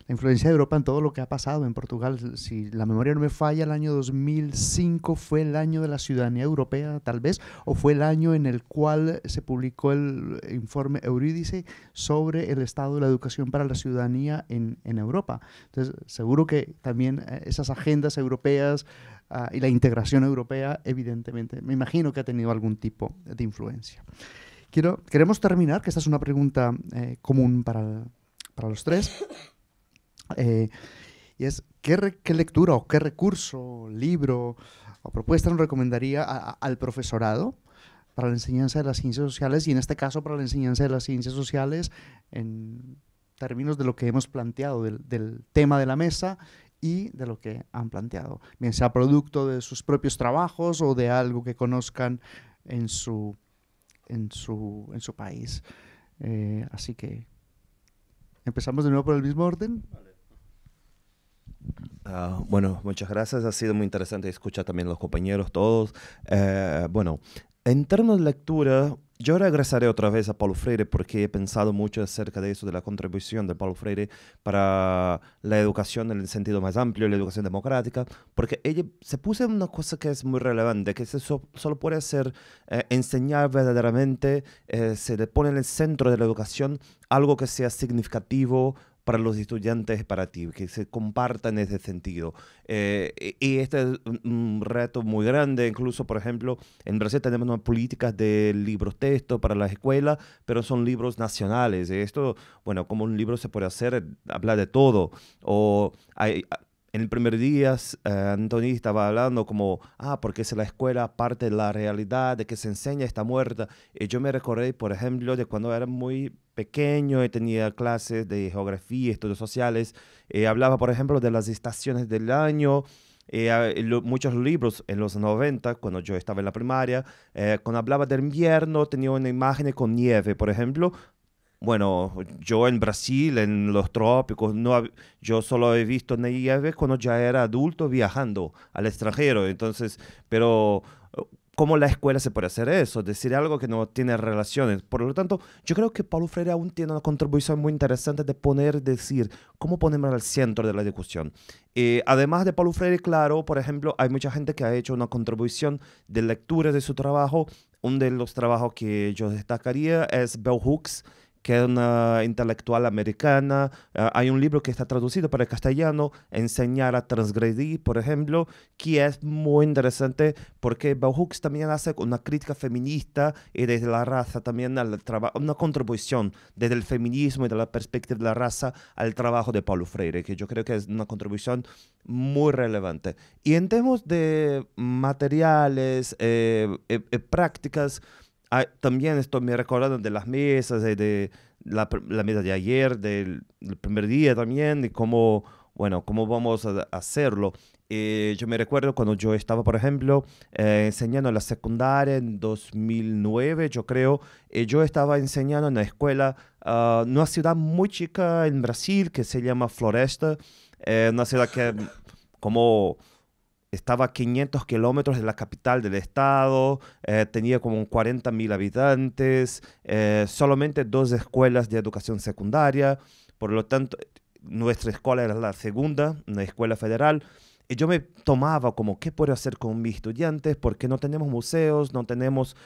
La influencia de Europa en todo lo que ha pasado en Portugal. Si la memoria no me falla, el año 2005 fue el año de la ciudadanía europea, tal vez, o fue el año en el cual se publicó el informe Eurídice sobre el estado de la educación para la ciudadanía en Europa. Entonces, seguro que también esas agendas europeas y la integración europea, evidentemente, me imagino que ha tenido algún tipo de influencia. Queremos terminar, que esta es una pregunta común para los tres. Y es, ¿qué lectura o qué recurso, libro o propuesta nos recomendaría al profesorado para la enseñanza de las ciencias sociales y en este caso para la enseñanza de las ciencias sociales en términos de lo que hemos planteado, del tema de la mesa y de lo que han planteado, bien sea producto de sus propios trabajos o de algo que conozcan en su país? Así que empezamos de nuevo por el mismo orden. Bueno, muchas gracias. Ha sido muy interesante escuchar también a los compañeros todos. Bueno, en términos de lectura, yo regresaré otra vez a Paulo Freire porque he pensado mucho acerca de eso, de la contribución de Paulo Freire para la educación en el sentido más amplio, la educación democrática, porque ella se puso en una cosa que es muy relevante, que solo puede ser enseñar verdaderamente, se le pone en el centro de la educación algo que sea significativo para los estudiantes, para ti, que se compartan en ese sentido. Y este es un reto muy grande. Incluso, por ejemplo, en Brasil tenemos unas políticas de libros texto para las escuelas, pero son libros nacionales. Esto, bueno, como un libro se puede hacer, hablar de todo. O en el primer día, Antoni estaba hablando como, porque es la escuela parte de la realidad, de que se enseña está muerta. Y yo me recordé, por ejemplo, de cuando era muy pequeño y tenía clases de geografía, estudios sociales. Hablaba, por ejemplo, de las estaciones del año. Muchos libros en los 90, cuando yo estaba en la primaria, cuando hablaba del invierno, tenía una imagen con nieve, por ejemplo. Bueno, yo en Brasil, en los trópicos, yo solo he visto nieve cuando ya era adulto viajando al extranjero. Entonces, pero ¿cómo la escuela se puede hacer eso? Decir algo que no tiene relaciones. Por lo tanto, yo creo que Paulo Freire aún tiene una contribución muy interesante de decir, cómo ponemos al centro de la discusión. Además de Paulo Freire, claro, por ejemplo, hay mucha gente que ha hecho una contribución de lectura de su trabajo. Uno de los trabajos que yo destacaría es Bell Hooks, que es una intelectual americana. Hay un libro que está traducido para el castellano, Enseñar a transgredir, por ejemplo, que es muy interesante porque Bell Hooks también hace una crítica feminista y desde la raza también una contribución desde el feminismo y de la perspectiva de la raza al trabajo de Paulo Freire, que yo creo que es una contribución muy relevante. Y en temas de materiales, prácticas, también estoy me recordando de las mesas, de la mesa de ayer, del primer día también, y cómo vamos a hacerlo. Yo me recuerdo cuando yo estaba, por ejemplo, enseñando en la secundaria en 2009, yo creo, yo estaba enseñando en una escuela, una ciudad muy chica en Brasil que se llama Floresta, una ciudad que como estaba a 500 kilómetros de la capital del estado, tenía como 40.000 habitantes, solamente 2 escuelas de educación secundaria, por lo tanto, nuestra escuela era la segunda, una escuela federal, y yo me tomaba como, ¿qué puedo hacer con mis estudiantes? Porque no tenemos museos, no tenemos...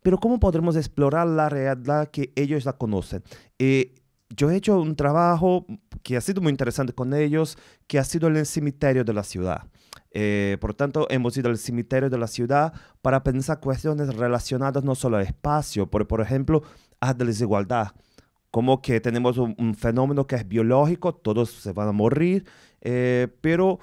Pero ¿cómo podremos explorar la realidad que ellos la conocen? Yo he hecho un trabajo que ha sido muy interesante con ellos, que ha sido en el cementerio de la ciudad. Por tanto, hemos ido al cementerio de la ciudad para pensar cuestiones relacionadas no solo al espacio, por ejemplo, a la desigualdad. Como que tenemos un fenómeno que es biológico, todos se van a morir, pero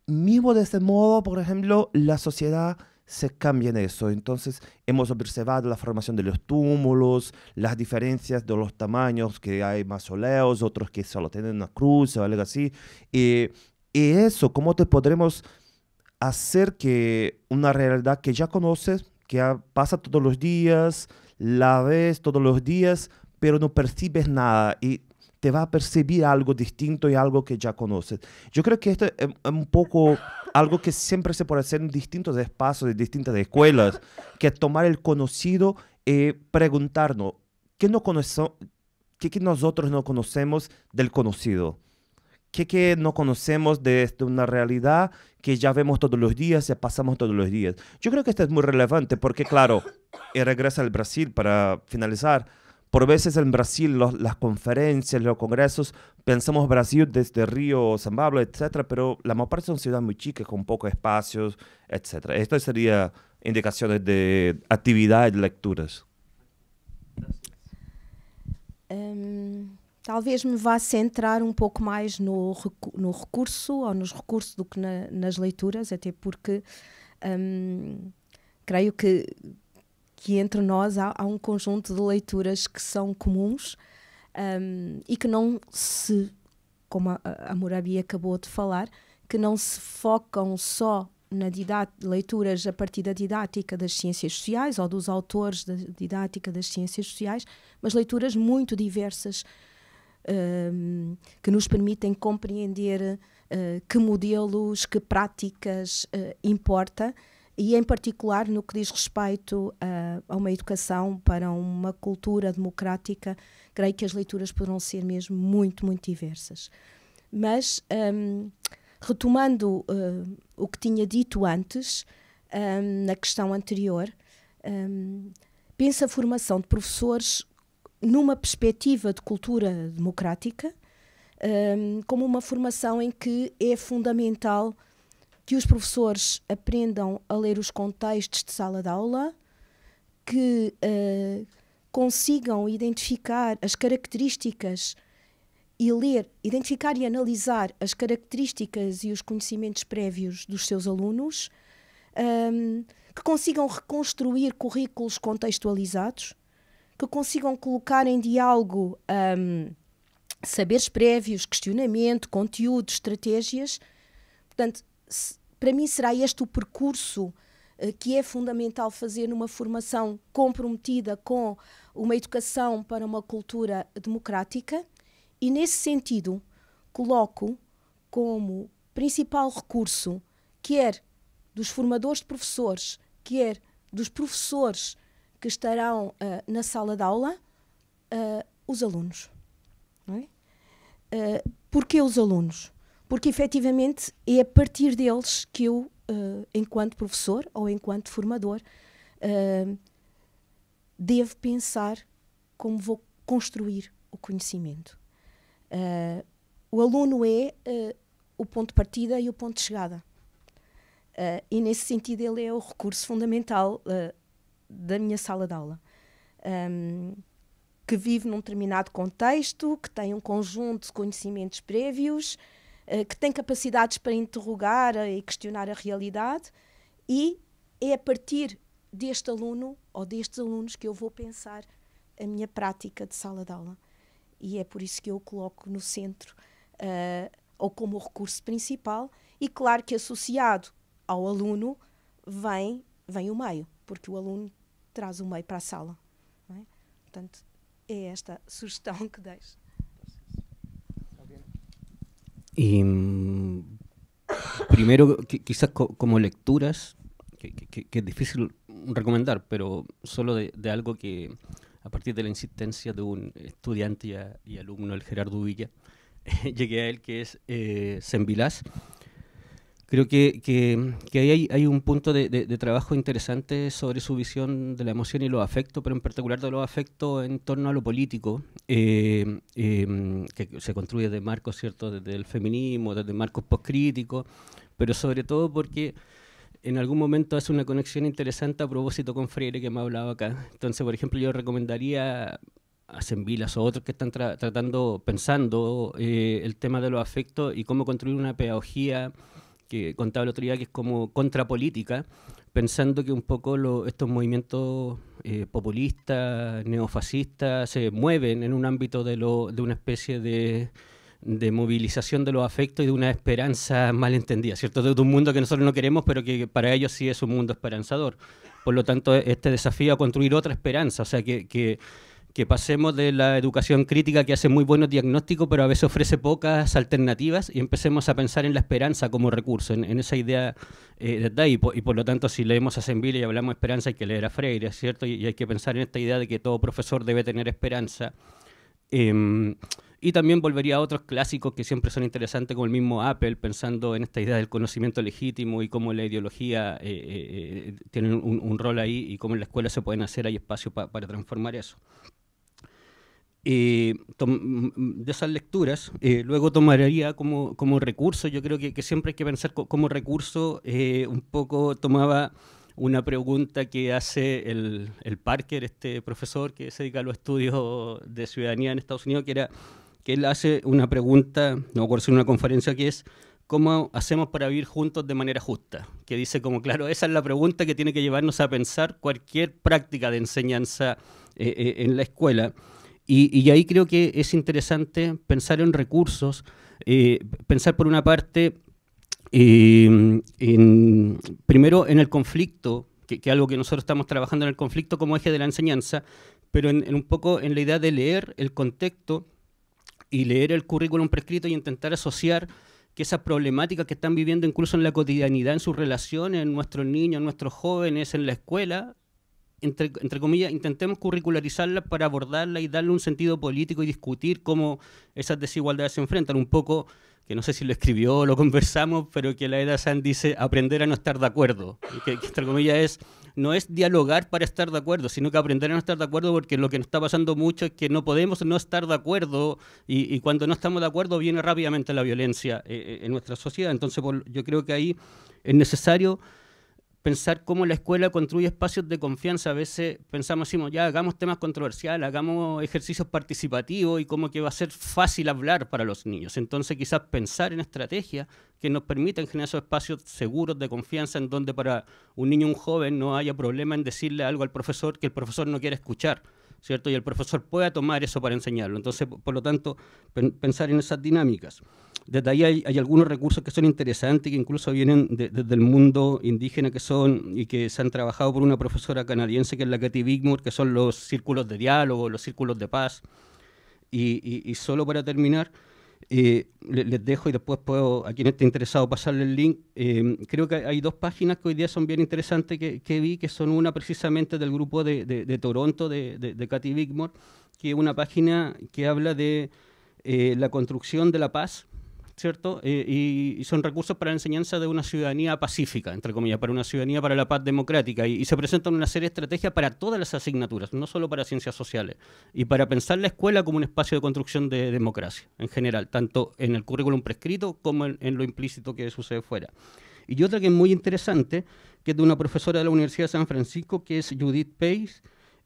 mismo de ese modo, por ejemplo, la sociedad se cambia en eso. Entonces, hemos observado la formación de los túmulos, las diferencias de los tamaños, que hay mausoleos, otros que solo tienen una cruz o algo así. Y eso, ¿cómo te podremos hacer que una realidad que ya conoces, que pasa todos los días, la ves todos los días, pero no percibes nada y te va a percibir algo distinto y algo que ya conoces? Yo creo que esto es un poco algo que siempre se puede hacer en distintos espacios, en distintas escuelas, que es tomar el conocido y preguntarnos, ¿qué nosotros no conocemos del conocido? ¿Qué no conocemos de una realidad que ya vemos todos los días y pasamos todos los días? Yo creo que esto es muy relevante porque, claro, y regresa al Brasil para finalizar. Por veces en Brasil, las conferencias, los congresos, pensamos Brasil desde Río, San Pablo, etcétera, pero la mayor parte son ciudades muy chicas, con pocos espacios, etcétera. Esto sería indicaciones de actividades, de lecturas. Talvez me vá centrar um pouco mais no recurso, ou nos recursos, do que nas leituras, até porque creio que entre nós há um conjunto de leituras que são comuns e que não se, como a Murabi acabou de falar, que não se focam só na leituras a partir da didática das ciências sociais ou dos autores da didática das ciências sociais, mas leituras muito diversas que nos permitem compreender que modelos, que práticas importa, e em particular no que diz respeito a uma educação para uma cultura democrática, creio que as leituras poderão ser mesmo muito, muito diversas. Mas, retomando o que tinha dito antes, na questão anterior, penso a formação de professores numa perspectiva de cultura democrática, como uma formação em que é fundamental que os professores aprendam a ler os contextos de sala de aula, que consigam identificar as características identificar e analisar as características e os conhecimentos prévios dos seus alunos, que consigam reconstruir currículos contextualizados, que consigam colocar em diálogo saberes prévios, questionamento, conteúdo, estratégias. Portanto, para mim será este o percurso que é fundamental fazer numa formação comprometida com uma educação para uma cultura democrática, e nesse sentido coloco como principal recurso, quer dos formadores de professores, quer dos professores que estarão na sala de aula, os alunos. Não é? Porquê os alunos? Porque, efetivamente, é a partir deles que eu, enquanto professor ou enquanto formador, devo pensar como vou construir o conhecimento. O aluno é o ponto de partida e o ponto de chegada. E, nesse sentido, ele é o recurso fundamental da minha sala de aula. Que vive num determinado contexto, que tem um conjunto de conhecimentos prévios, que tem capacidades para interrogar e questionar a realidade, e é a partir deste aluno ou destes alunos que eu vou pensar a minha prática de sala de aula. E é por isso que eu o coloco no centro, ou como recurso principal, e claro que associado ao aluno vem o meio, porque o aluno traz o meio para a sala. Não é? Portanto, é esta sugestão que deixo. Y primero, quizás como lecturas, que es difícil recomendar, pero solo de algo que, a partir de la insistencia de un estudiante y alumno, el Gerardo Villa, llegué a él, que es Sembilás. Creo que ahí hay un punto de trabajo interesante sobre su visión de la emoción y los afectos, pero en particular de los afectos en torno a lo político, que se construye de marcos, ¿cierto?, desde el feminismo, desde marcos postcríticos, pero sobre todo porque en algún momento hace una conexión interesante a propósito con Freire, que me ha hablado acá. Entonces, por ejemplo, yo recomendaría a Sembilás o otros que están pensando el tema de los afectos y cómo construir una pedagogía que contaba el otro día, que es como contrapolítica, pensando que un poco estos movimientos populistas, neofascistas, se mueven en un ámbito de una especie de movilización de los afectos y de una esperanza malentendida, ¿cierto? De un mundo que nosotros no queremos, pero que para ellos sí es un mundo esperanzador. Por lo tanto, este desafío a construir otra esperanza, o sea, que pasemos de la educación crítica que hace muy buenos diagnósticos, pero a veces ofrece pocas alternativas, y empecemos a pensar en la esperanza como recurso, en esa idea de ahí. Y por lo tanto, si leemos a Sembille y hablamos de esperanza, hay que leer a Freire, ¿cierto? Y hay que pensar en esta idea de que todo profesor debe tener esperanza. Y también volvería a otros clásicos que siempre son interesantes, como el mismo Apple, pensando en esta idea del conocimiento legítimo y cómo la ideología tiene un rol ahí, y cómo en la escuela se pueden hacer, hay espacio para transformar eso. De esas lecturas, luego tomaría como recurso, yo creo que siempre hay que pensar como recurso, un poco tomaba una pregunta que hace el Parker, este profesor que se dedica a los estudios de ciudadanía en Estados Unidos, que él hace una pregunta, no me acuerdo si en una conferencia, que es: ¿cómo hacemos para vivir juntos de manera justa? Que dice como, claro, esa es la pregunta que tiene que llevarnos a pensar cualquier práctica de enseñanza en la escuela. Y ahí creo que es interesante pensar en recursos, pensar por una parte, primero en el conflicto, que es algo que nosotros estamos trabajando en el conflicto como eje de la enseñanza, pero en un poco en la idea de leer el contexto y leer el currículum prescrito y intentar asociar que esas problemáticas que están viviendo incluso en la cotidianidad, en sus relaciones, en nuestros niños, en nuestros jóvenes, en la escuela, entre comillas, intentemos curricularizarlas para abordarlas y darle un sentido político y discutir cómo esas desigualdades se enfrentan. Un poco, que no sé si lo escribió o lo conversamos, pero que Laeda San dice aprender a no estar de acuerdo. Que entre comillas no es dialogar para estar de acuerdo, sino que aprender a no estar de acuerdo, porque lo que nos está pasando mucho es que no podemos no estar de acuerdo, y cuando no estamos de acuerdo viene rápidamente la violencia en nuestra sociedad. Entonces yo creo que ahí es necesario pensar cómo la escuela construye espacios de confianza. A veces pensamos, decimos, ya hagamos temas controversiales, hagamos ejercicios participativos, y como que va a ser fácil hablar para los niños. Entonces quizás pensar en estrategias que nos permitan generar esos espacios seguros de confianza, en donde para un niño o un joven no haya problema en decirle algo al profesor que el profesor no quiere escuchar, ¿cierto? Y el profesor pueda tomar eso para enseñarlo. Entonces, por lo tanto, pensar en esas dinámicas. Desde ahí hay algunos recursos que son interesantes, que incluso vienen desde el mundo indígena, y que se han trabajado por una profesora canadiense, que es la Katy Wigmore, que son los círculos de diálogo, los círculos de paz. Y solo para terminar, les dejo, y después puedo, a quien esté interesado, pasarle el link. Creo que hay dos páginas que hoy día son bien interesantes que vi, que son una precisamente del grupo de Toronto, de Katy Wigmore, que es una página que habla de la construcción de la paz, ¿cierto? Y son recursos para la enseñanza de una ciudadanía pacífica, entre comillas, para una ciudadanía para la paz democrática, y se presentan una serie de estrategias para todas las asignaturas, no solo para ciencias sociales, y para pensar la escuela como un espacio de construcción de democracia en general, tanto en el currículum prescrito como en lo implícito que sucede fuera. Y otra que es muy interesante, que es de una profesora de la Universidad de San Francisco, que es Judith Pace,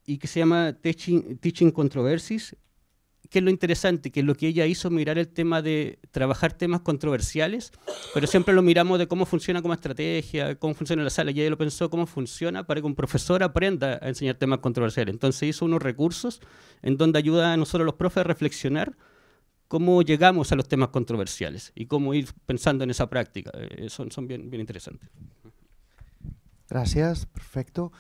y que se llama Teaching Controversies. ¿Qué es lo interesante? Que lo que ella hizo, mirar el tema de trabajar temas controversiales, pero siempre lo miramos de cómo funciona como estrategia, cómo funciona en la sala, y ella lo pensó cómo funciona para que un profesor aprenda a enseñar temas controversiales. Entonces hizo unos recursos en donde ayuda a nosotros los profes a reflexionar cómo llegamos a los temas controversiales y cómo ir pensando en esa práctica. Son bien interesantes. Gracias, perfecto.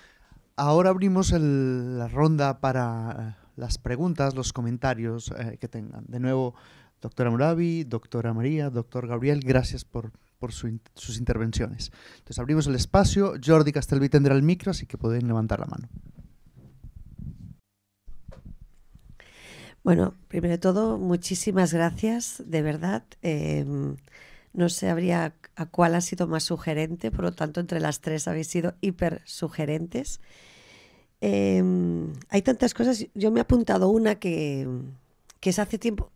Ahora abrimos la ronda para las preguntas, los comentarios que tengan. De nuevo, doctora Murabi, doctora María, doctor Gabriel, gracias por sus intervenciones. Entonces abrimos el espacio. Jordi Castelví tendrá el micro, así que pueden levantar la mano. Bueno, primero de todo, muchísimas gracias, de verdad. No sabría a cuál ha sido más sugerente, por lo tanto, entre las tres habéis sido hiper sugerentes. Hay tantas cosas. Yo me he apuntado una que hace tiempo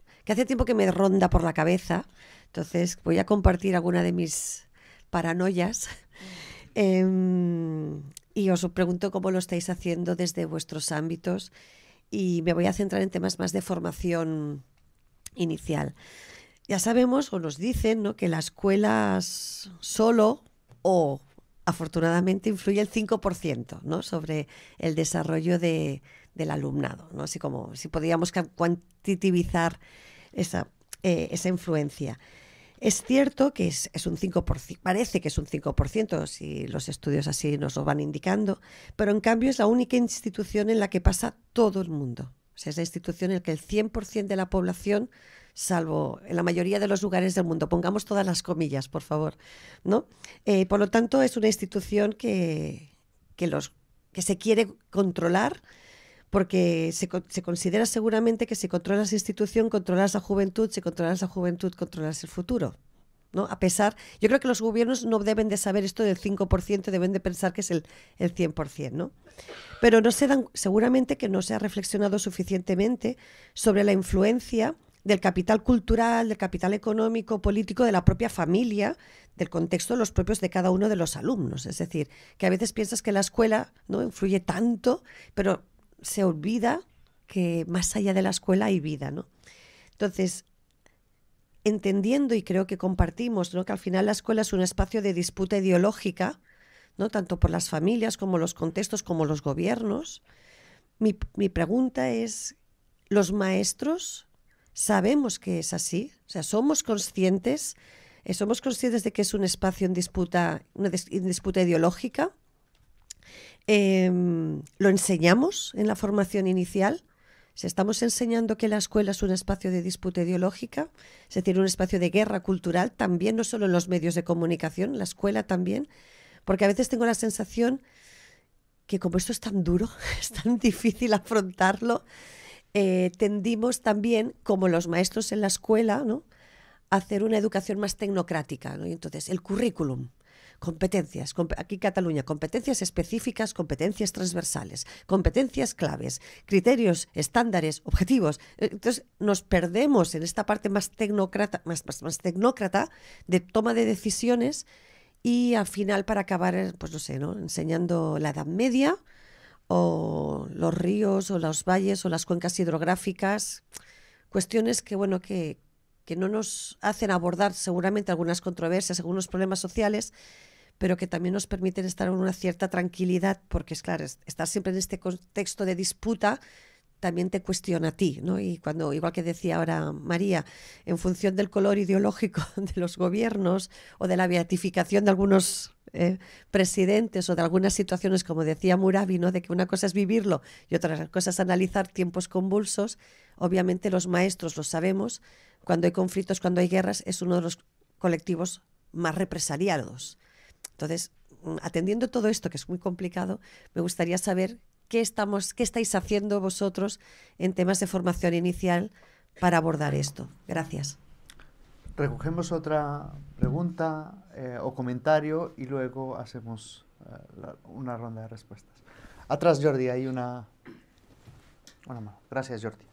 que me ronda por la cabeza. Entonces voy a compartir alguna de mis paranoias. Y os pregunto cómo lo estáis haciendo desde vuestros ámbitos. Y me voy a centrar en temas más de formación inicial. Ya sabemos, o nos dicen, ¿no?, que la escuela solo o afortunadamente influye el 5%, ¿no?, sobre el desarrollo del alumnado, ¿no? Así como si podíamos cuantitivizar esa influencia. Es cierto que es un 5%, parece que es un 5%, si los estudios así nos lo van indicando, pero en cambio es la única institución en la que pasa todo el mundo. O sea, es la institución en la que el 100% de la población, salvo en la mayoría de los lugares del mundo, pongamos todas las comillas, por favor, ¿no? Por lo tanto, es una institución que se quiere controlar, porque se considera seguramente que si controlas la institución, controlas la juventud, si controlas la juventud, controlas el futuro, ¿no? A pesar, yo creo que los gobiernos no deben de saber esto del 5%, deben de pensar que es el 100%, ¿no? Pero seguramente que no se ha reflexionado suficientemente sobre la influencia del capital cultural, del capital económico, político, de la propia familia, del contexto de los propios de cada uno de los alumnos. Es decir, que a veces piensas que la escuela no influye tanto, pero se olvida que más allá de la escuela hay vida, ¿no? Entonces, entendiendo, y creo que compartimos, ¿no?, que al final la escuela es un espacio de disputa ideológica, ¿no?, tanto por las familias como los contextos como los gobiernos, mi pregunta es, ¿los maestros sabemos que es así? O sea, ¿somos conscientes de que es un espacio en disputa, en disputa ideológica? ¿Lo enseñamos en la formación inicial? Si estamos enseñando que la escuela es un espacio de disputa ideológica, es decir, un espacio de guerra cultural, también, no solo en los medios de comunicación, la escuela también, porque a veces tengo la sensación que como esto es tan duro, es tan difícil afrontarlo, tendimos también, como los maestros en la escuela, ¿no?, a hacer una educación más tecnocrática, ¿no? Y entonces, el currículum, competencias, aquí en Cataluña, competencias específicas, competencias transversales, competencias claves, criterios, estándares, objetivos. Entonces nos perdemos en esta parte más tecnócrata de toma de decisiones, y al final, para acabar, pues no sé, ¿no?, enseñando la Edad Media o los ríos o los valles o las cuencas hidrográficas, cuestiones que, bueno, que no nos hacen abordar seguramente algunas controversias, algunos problemas sociales, pero que también nos permiten estar en una cierta tranquilidad, porque es claro, estar siempre en este contexto de disputa también te cuestiona a ti, ¿no? Y cuando, igual que decía ahora María, en función del color ideológico de los gobiernos o de la beatificación de algunos presidentes o de algunas situaciones, como decía Murabi, ¿no?, de que una cosa es vivirlo y otra cosa es analizar tiempos convulsos, obviamente los maestros lo sabemos, cuando hay conflictos, cuando hay guerras, es uno de los colectivos más represaliados. Entonces, atendiendo todo esto, que es muy complicado, me gustaría saber qué estáis haciendo vosotros en temas de formación inicial para abordar esto. Gracias. Recogemos otra pregunta o comentario y luego hacemos una ronda de respuestas. Atrás, Jordi, hay una mano. Gracias, Jordi.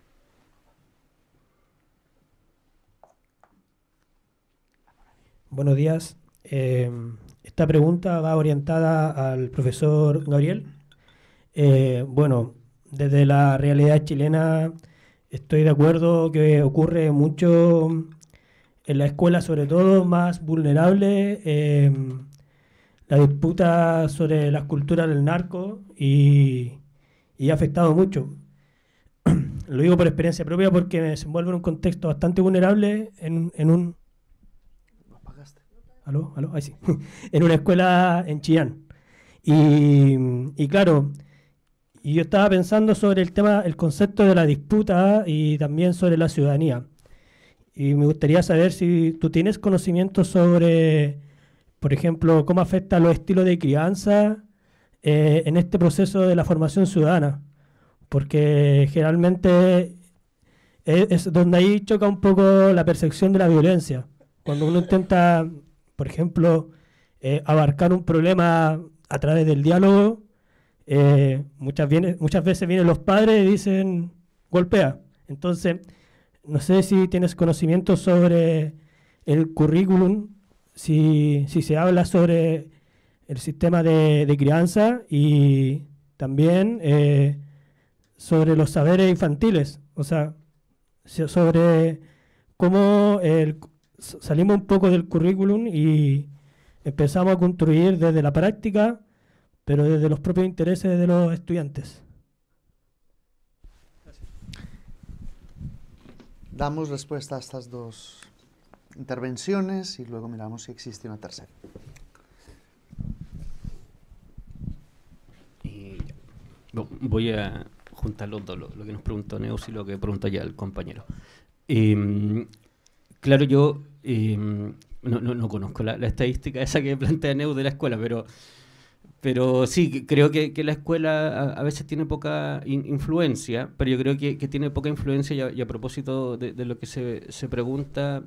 Buenos días. Esta pregunta va orientada al profesor Gabriel. Bueno, desde la realidad chilena estoy de acuerdo que ocurre mucho en la escuela, sobre todo más vulnerable, la disputa sobre las culturas del narco y ha afectado mucho. Lo digo por experiencia propia porque me desenvuelvo en un contexto bastante vulnerable en un... ¿Aló? Ahí sí. En una escuela en Chillán. Y claro, y yo estaba pensando sobre el concepto de la disputa y también sobre la ciudadanía. Y me gustaría saber si tú tienes conocimiento sobre, por ejemplo, cómo afecta los estilos de crianza en este proceso de la formación ciudadana. Porque generalmente es donde ahí choca un poco la percepción de la violencia. Cuando uno intenta, por ejemplo, abarcar un problema a través del diálogo, muchas veces vienen los padres y dicen, golpea. Entonces, no sé si tienes conocimiento sobre el currículum, si se habla sobre el sistema de crianza y también sobre los saberes infantiles, o sea, sobre cómo salimos un poco del currículum y empezamos a construir desde la práctica, pero desde los propios intereses de los estudiantes. Damos respuesta a estas dos intervenciones y luego miramos si existe una tercera. Voy a juntar los dos, lo que nos preguntó Neus y lo que preguntó ya el compañero. Claro, yo no conozco la estadística esa que plantea Neus de la escuela, pero sí, creo que la escuela a veces tiene poca influencia, pero yo creo que tiene poca influencia y a propósito de lo que se pregunta,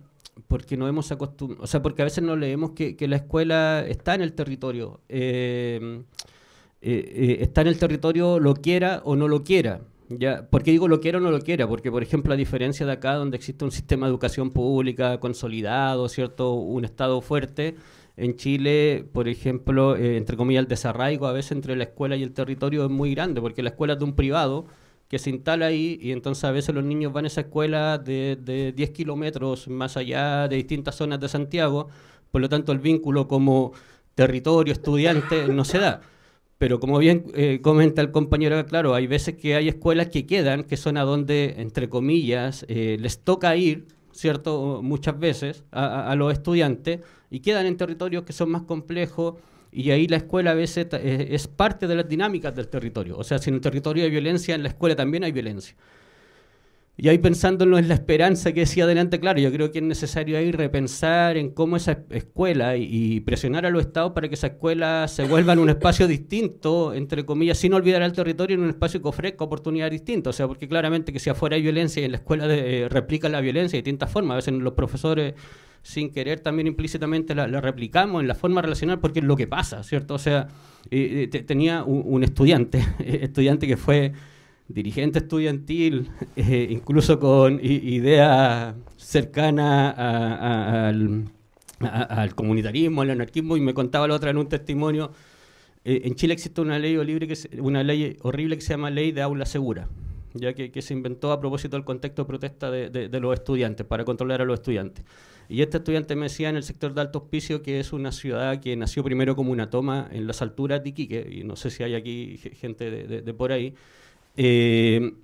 porque no hemos acostumbrado, o sea, porque a veces no leemos que la escuela está en el territorio, está en el territorio, lo quiera o no lo quiera. ¿Ya? ¿Por qué digo lo quiera o no lo quiera? Porque, por ejemplo, a diferencia de acá, donde existe un sistema de educación pública consolidado, ¿cierto? Un Estado fuerte, en Chile, por ejemplo, entre comillas, el desarraigo a veces entre la escuela y el territorio es muy grande, porque la escuela es de un privado que se instala ahí y entonces a veces los niños van a esa escuela de 10 kilómetros más allá de distintas zonas de Santiago, por lo tanto el vínculo como territorio, estudiante, no se da. Pero como bien comenta el compañero, claro, hay veces que hay escuelas que quedan, que son a donde, entre comillas, les toca ir, ¿cierto? Muchas veces a los estudiantes, y quedan en territorios que son más complejos, y ahí la escuela a veces es parte de las dinámicas del territorio. O sea, si en el territorio hay violencia, en la escuela también hay violencia. Y ahí pensándolo en la esperanza que decía adelante, claro, yo creo que es necesario ahí repensar en cómo esa escuela y presionar a los estados para que esa escuela se vuelva en un espacio distinto, entre comillas, sin olvidar al territorio, en un espacio que ofrezca oportunidades distintas. O sea, porque claramente que si afuera hay violencia y en la escuela replican la violencia de distintas formas, a veces los profesores sin querer también implícitamente la replicamos en la forma relacional porque es lo que pasa, ¿cierto? O sea, tenía un estudiante que fue dirigente estudiantil, incluso con idea cercana al comunitarismo, al anarquismo, y me contaba la otra en un testimonio. En Chile existe una ley horrible que se llama Ley de Aula Segura, ya que se inventó a propósito del contexto de protesta de los estudiantes, para controlar a los estudiantes. Y este estudiante me decía en el sector de Alto Hospicio, que es una ciudad que nació primero como una toma en las alturas de Iquique, y no sé si hay aquí gente de por ahí,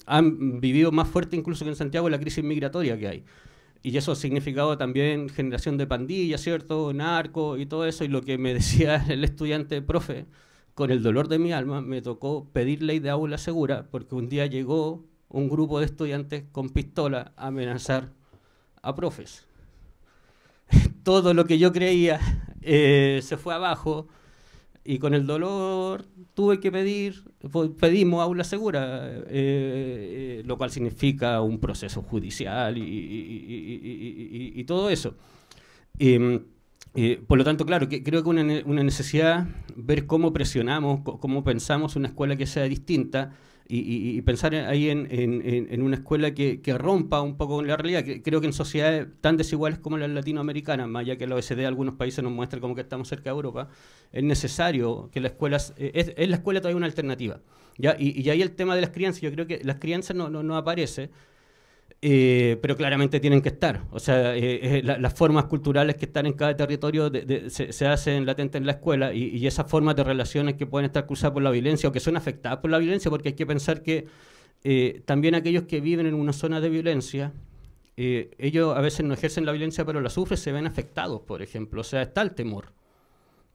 han vivido más fuerte incluso que en Santiago la crisis migratoria que hay. Y eso ha significado también generación de pandillas, ¿cierto? Narco y todo eso. Y lo que me decía el estudiante, profe, con el dolor de mi alma, me tocó pedir ley de aula segura, porque un día llegó un grupo de estudiantes con pistola a amenazar a profes. Todo lo que yo creía se fue abajo. Y con el dolor tuve que pedimos aula segura, lo cual significa un proceso judicial y todo eso. Por lo tanto, claro, creo que una necesidad ver cómo presionamos, cómo pensamos una escuela que sea distinta y pensar ahí en una escuela que rompa un poco con la realidad. Creo que en sociedades tan desiguales como las latinoamericanas, más allá que la OECD de algunos países nos muestra como que estamos cerca de Europa, es necesario que la escuela, es la escuela todavía una alternativa, ¿ya? Y ahí el tema de las crianzas, yo creo que las crianzas no aparece, pero claramente tienen que estar. O sea, las formas culturales que están en cada territorio se hacen latentes en la escuela y esas formas de relaciones que pueden estar cruzadas por la violencia o que son afectadas por la violencia, porque hay que pensar que también aquellos que viven en una zona de violencia, ellos a veces no ejercen la violencia pero la sufren, se ven afectados, por ejemplo. O sea, está el temor.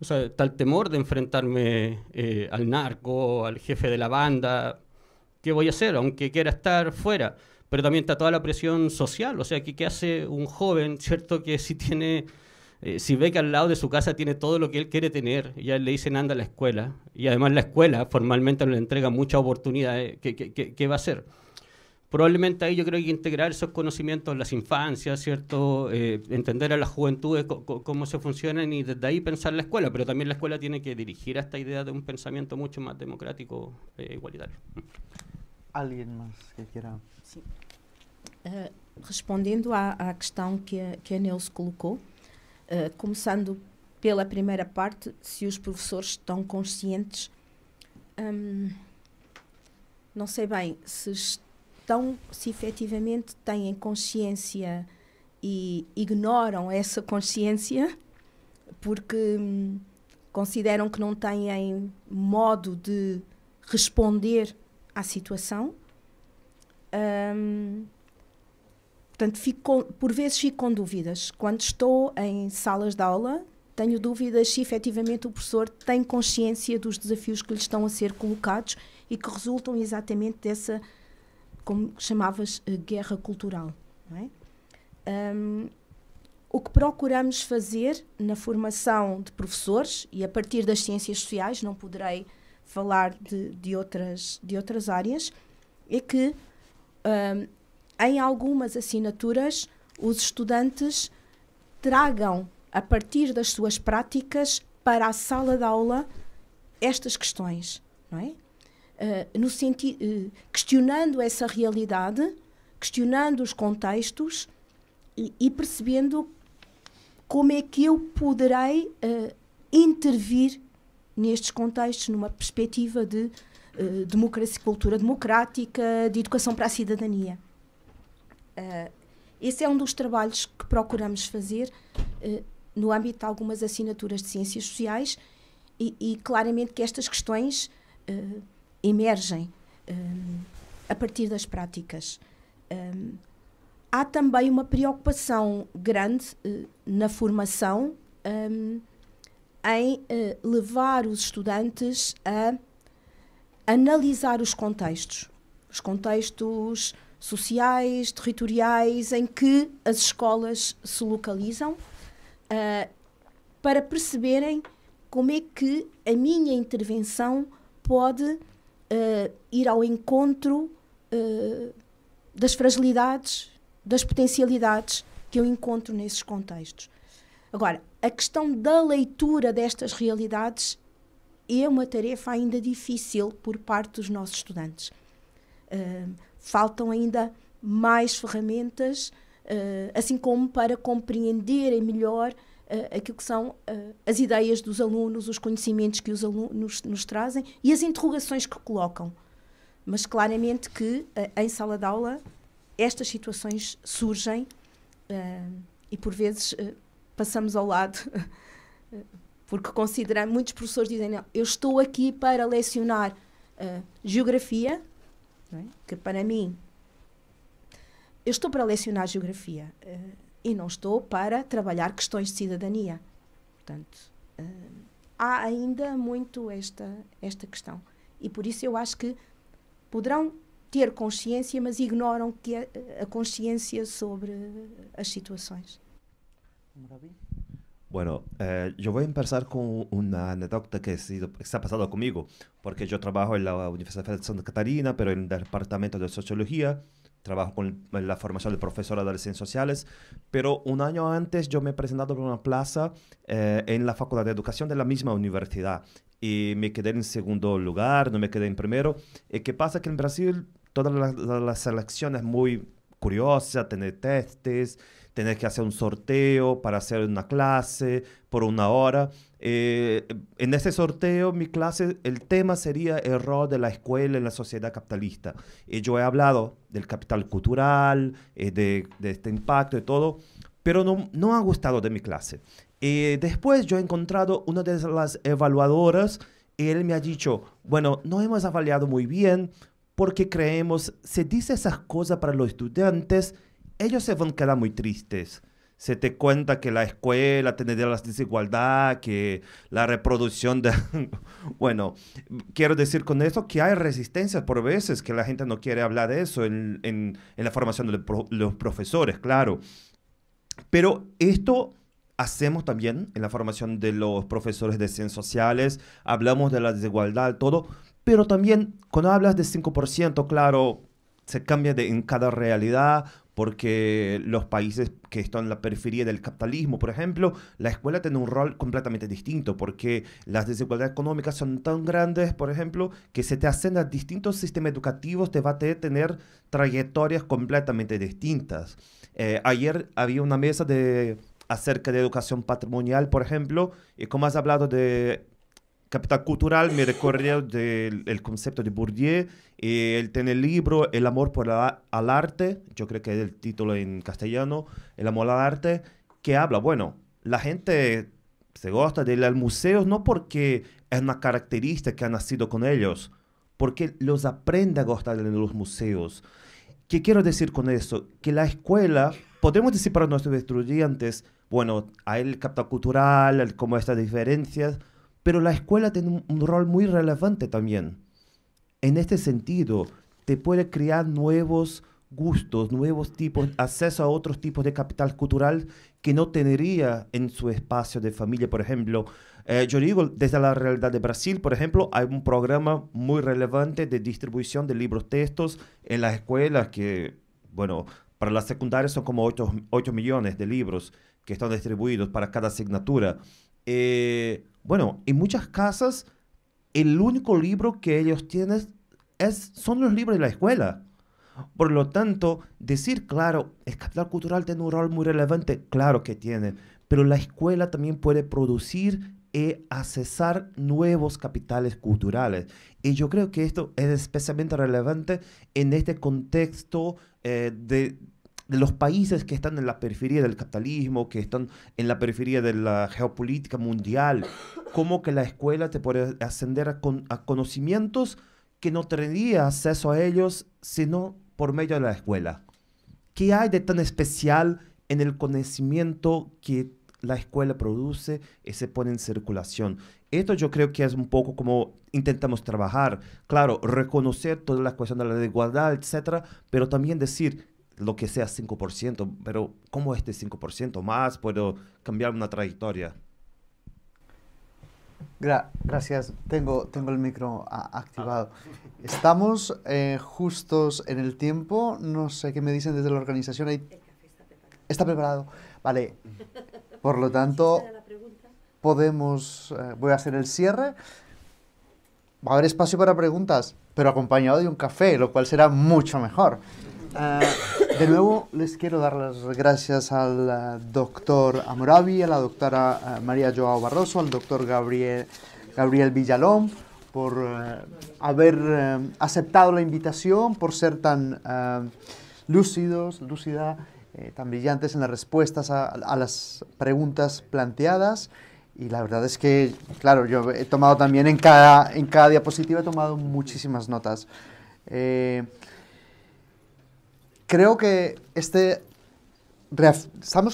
O sea, está el temor de enfrentarme al narco, al jefe de la banda. ¿Qué voy a hacer? Aunque quiera estar fuera. Pero también está toda la presión social, o sea, ¿qué hace un joven, cierto? Que si tiene, si ve que al lado de su casa tiene todo lo que él quiere tener, y a él le dicen anda a la escuela, y además la escuela formalmente le entrega muchas oportunidades, ¿qué va a hacer? Probablemente ahí yo creo que hay que integrar esos conocimientos en las infancias, ¿cierto? Entender a las juventudes cómo se funcionan y desde ahí pensar la escuela, pero también la escuela tiene que dirigir a esta idea de un pensamiento mucho más democrático e igualitario. ¿Alguien más que quiera? Sim. Respondendo à questão que a Neuce colocou, começando pela primeira parte, se os professores estão conscientes, não sei bem se efetivamente têm consciência e ignoram essa consciência, porque consideram que não têm modo de responder à situação. Portanto, por vezes fico com dúvidas. Quando estou em salas de aula, tenho dúvidas se efetivamente o professor tem consciência dos desafios que lhe estão a ser colocados e que resultam exatamente dessa, como chamavas, guerra cultural. Não é? O que procuramos fazer na formação de professores, e a partir das ciências sociais, não poderei falar de outras áreas, é que em algumas assinaturas os estudantes tragam, a partir das suas práticas, para a sala de aula estas questões, não é? No sentido, questionando essa realidade, questionando os contextos e percebendo como é que eu poderei intervir nestes contextos numa perspectiva de democracia, cultura democrática, de educação para a cidadania. Esse é um dos trabalhos que procuramos fazer no âmbito de algumas assinaturas de ciências sociais e claramente que estas questões emergem a partir das práticas. Há também uma preocupação grande na formação em levar os estudantes a analisar os contextos sociais, territoriais, em que as escolas se localizam, para perceberem como é que a minha intervenção pode ir ao encontro das fragilidades, das potencialidades que eu encontro nesses contextos. Agora, a questão da leitura destas realidades é uma tarefa ainda difícil por parte dos nossos estudantes. Faltam ainda mais ferramentas, assim como para compreenderem melhor aquilo que são as ideias dos alunos, os conhecimentos que os alunos nos trazem e as interrogações que colocam. Mas claramente que em sala de aula estas situações surgem e por vezes passamos ao lado porque consideramos, muitos professores dizem, não, eu estou aqui para lecionar geografia, não é? Que para mim, eu estou para lecionar geografia e não estou para trabalhar questões de cidadania. Portanto, há ainda muito esta questão. E por isso eu acho que poderão ter consciência, mas ignoram que a consciência sobre as situações. Bueno, yo voy a empezar con una anécdota que está pasando conmigo, porque yo trabajo en la Universidad Federal de Santa Catarina, pero en el departamento de Sociología, trabajo con la formación de profesora de ciencias sociales, pero un año antes yo me he presentado por una plaza en la Facultad de Educación de la misma universidad y me quedé en segundo lugar, no me quedé en primero. ¿Qué pasa? Que en Brasil todas las selecciones muy curiosas, tener testes, tener que hacer un sorteo para hacer una clase por una hora. En ese sorteo, mi clase, el tema sería el rol de la escuela en la sociedad capitalista. Y yo he hablado del capital cultural, de este impacto y todo, pero no ha gustado de mi clase. Después yo he encontrado una de las evaluadoras y él me ha dicho, bueno, no hemos evaluado muy bien porque creemos, si dice esas cosas para los estudiantes, ellos se van a quedar muy tristes. Se te cuenta que la escuela tendría la desigualdad, que la reproducción de... Bueno, quiero decir con eso que hay resistencia por veces, que la gente no quiere hablar de eso en la formación de los profesores, claro. Pero esto hacemos también en la formación de los profesores de ciencias sociales, hablamos de la desigualdad, todo, pero también cuando hablas de 5%, claro, se cambia en cada realidad, porque los países que están en la periferia del capitalismo, por ejemplo, la escuela tiene un rol completamente distinto, porque las desigualdades económicas son tan grandes, por ejemplo, que se te hacen a distintos sistemas educativos, te va a tener trayectorias completamente distintas. Ayer había una mesa acerca de educación patrimonial, por ejemplo, y como has hablado de capital cultural, me recuerdo del concepto de Bourdieu. Él tiene el libro El amor al arte, yo creo que es el título en castellano, El amor al arte, que habla, bueno, la gente se gusta de ir al museo no porque es una característica que ha nacido con ellos, porque los aprende a gustar de los museos. ¿Qué quiero decir con eso? Que la escuela, podemos decir para nuestros estudiantes, bueno, hay el capital cultural, como estas diferencias, pero la escuela tiene un rol muy relevante también. En este sentido, te puede crear nuevos gustos, nuevos tipos, acceso a otros tipos de capital cultural que no tendría en su espacio de familia, por ejemplo. Yo digo, desde la realidad de Brasil, por ejemplo, hay un programa muy relevante de distribución de libros textos en las escuelas que, bueno, para las secundarias son como 8 millones de libros que están distribuidos para cada asignatura. Bueno, en muchas casas, el único libro que ellos tienen son los libros de la escuela. Por lo tanto, decir, claro, el capital cultural tiene un rol muy relevante, claro que tiene, pero la escuela también puede producir y accesar nuevos capitales culturales. Y yo creo que esto es especialmente relevante en este contexto de los países que están en la periferia del capitalismo, que están en la periferia de la geopolítica mundial, como que la escuela te puede ascender a conocimientos que no tendría acceso a ellos sino por medio de la escuela. ¿Qué hay de tan especial en el conocimiento que la escuela produce y se pone en circulación? Esto yo creo que es un poco como intentamos trabajar. Claro, reconocer toda la cuestión de la igualdad, etcétera, pero también decir lo que sea 5%, pero ¿cómo este 5% más puedo cambiar una trayectoria? Gracias. Tengo el micro activado. Estamos justos en el tiempo. No sé qué me dicen desde la organización. ¿Está preparado? Vale. Por lo tanto, podemos... voy a hacer el cierre. Va a haber espacio para preguntas, pero acompañado de un café, lo cual será mucho mejor. De nuevo, les quiero dar las gracias al doctor Hammurabi, a la doctora María Joao Barroso, al doctor Gabriel Villalón, por haber aceptado la invitación, por ser tan lúcida, tan brillantes en las respuestas a las preguntas planteadas. Y la verdad es que, claro, yo he tomado también en cada diapositiva, he tomado muchísimas notas. Creo que estamos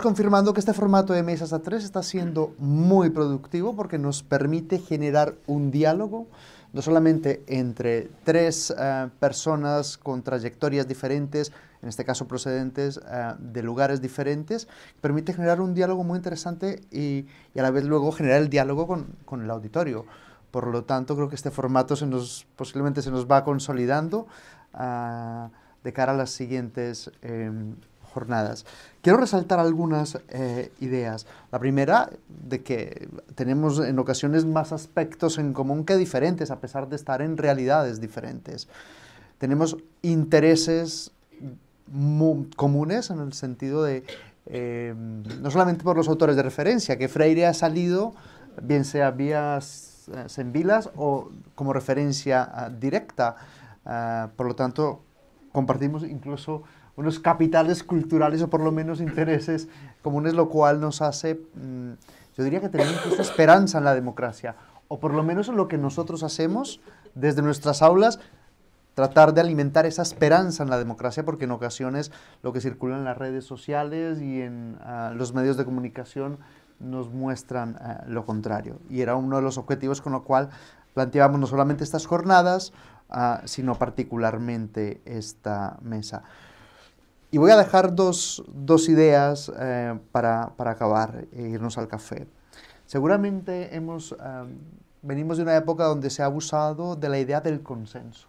confirmando que este formato de mesas a tres está siendo muy productivo porque nos permite generar un diálogo, no solamente entre tres personas con trayectorias diferentes, en este caso procedentes de lugares diferentes, permite generar un diálogo muy interesante y a la vez luego generar el diálogo con el auditorio. Por lo tanto, creo que este formato posiblemente se nos va consolidando de cara a las siguientes jornadas. Quiero resaltar algunas ideas. La primera, de que tenemos en ocasiones más aspectos en común que diferentes, a pesar de estar en realidades diferentes. Tenemos intereses comunes en el sentido de, no solamente por los autores de referencia, que Freire ha salido, bien sea vía Sembilas o como referencia directa. Por lo tanto, compartimos incluso unos capitales culturales o por lo menos intereses comunes, lo cual nos hace, yo diría que tener incluso esperanza en la democracia, o por lo menos en lo que nosotros hacemos desde nuestras aulas, tratar de alimentar esa esperanza en la democracia, porque en ocasiones lo que circula en las redes sociales y en los medios de comunicación nos muestran lo contrario. Y era uno de los objetivos con lo cual planteábamos no solamente estas jornadas, sino particularmente esta mesa. Y voy a dejar dos ideas para acabar e irnos al café. Seguramente venimos de una época donde se ha abusado de la idea del consenso,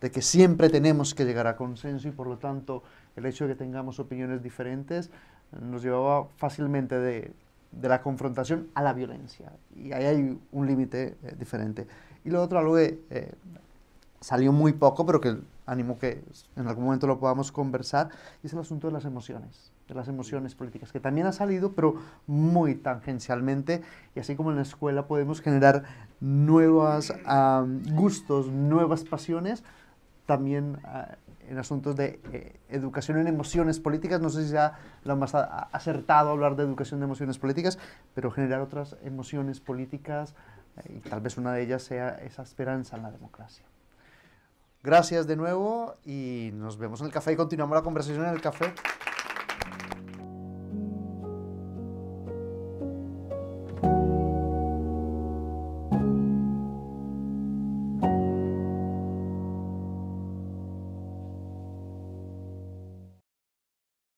de que siempre tenemos que llegar a consenso y por lo tanto el hecho de que tengamos opiniones diferentes nos llevaba fácilmente de la confrontación a la violencia. Y ahí hay un límite diferente. Y lo otro, algo que salió muy poco, pero que animo que en algún momento lo podamos conversar, y es el asunto de las emociones políticas, que también ha salido, pero muy tangencialmente, y así como en la escuela podemos generar nuevos gustos, nuevas pasiones, también en asuntos de educación en emociones políticas. No sé si sea lo más acertado hablar de educación de emociones políticas, pero generar otras emociones políticas, y tal vez una de ellas sea esa esperanza en la democracia. Gracias de nuevo y nos vemos en el café y continuamos la conversación en el café.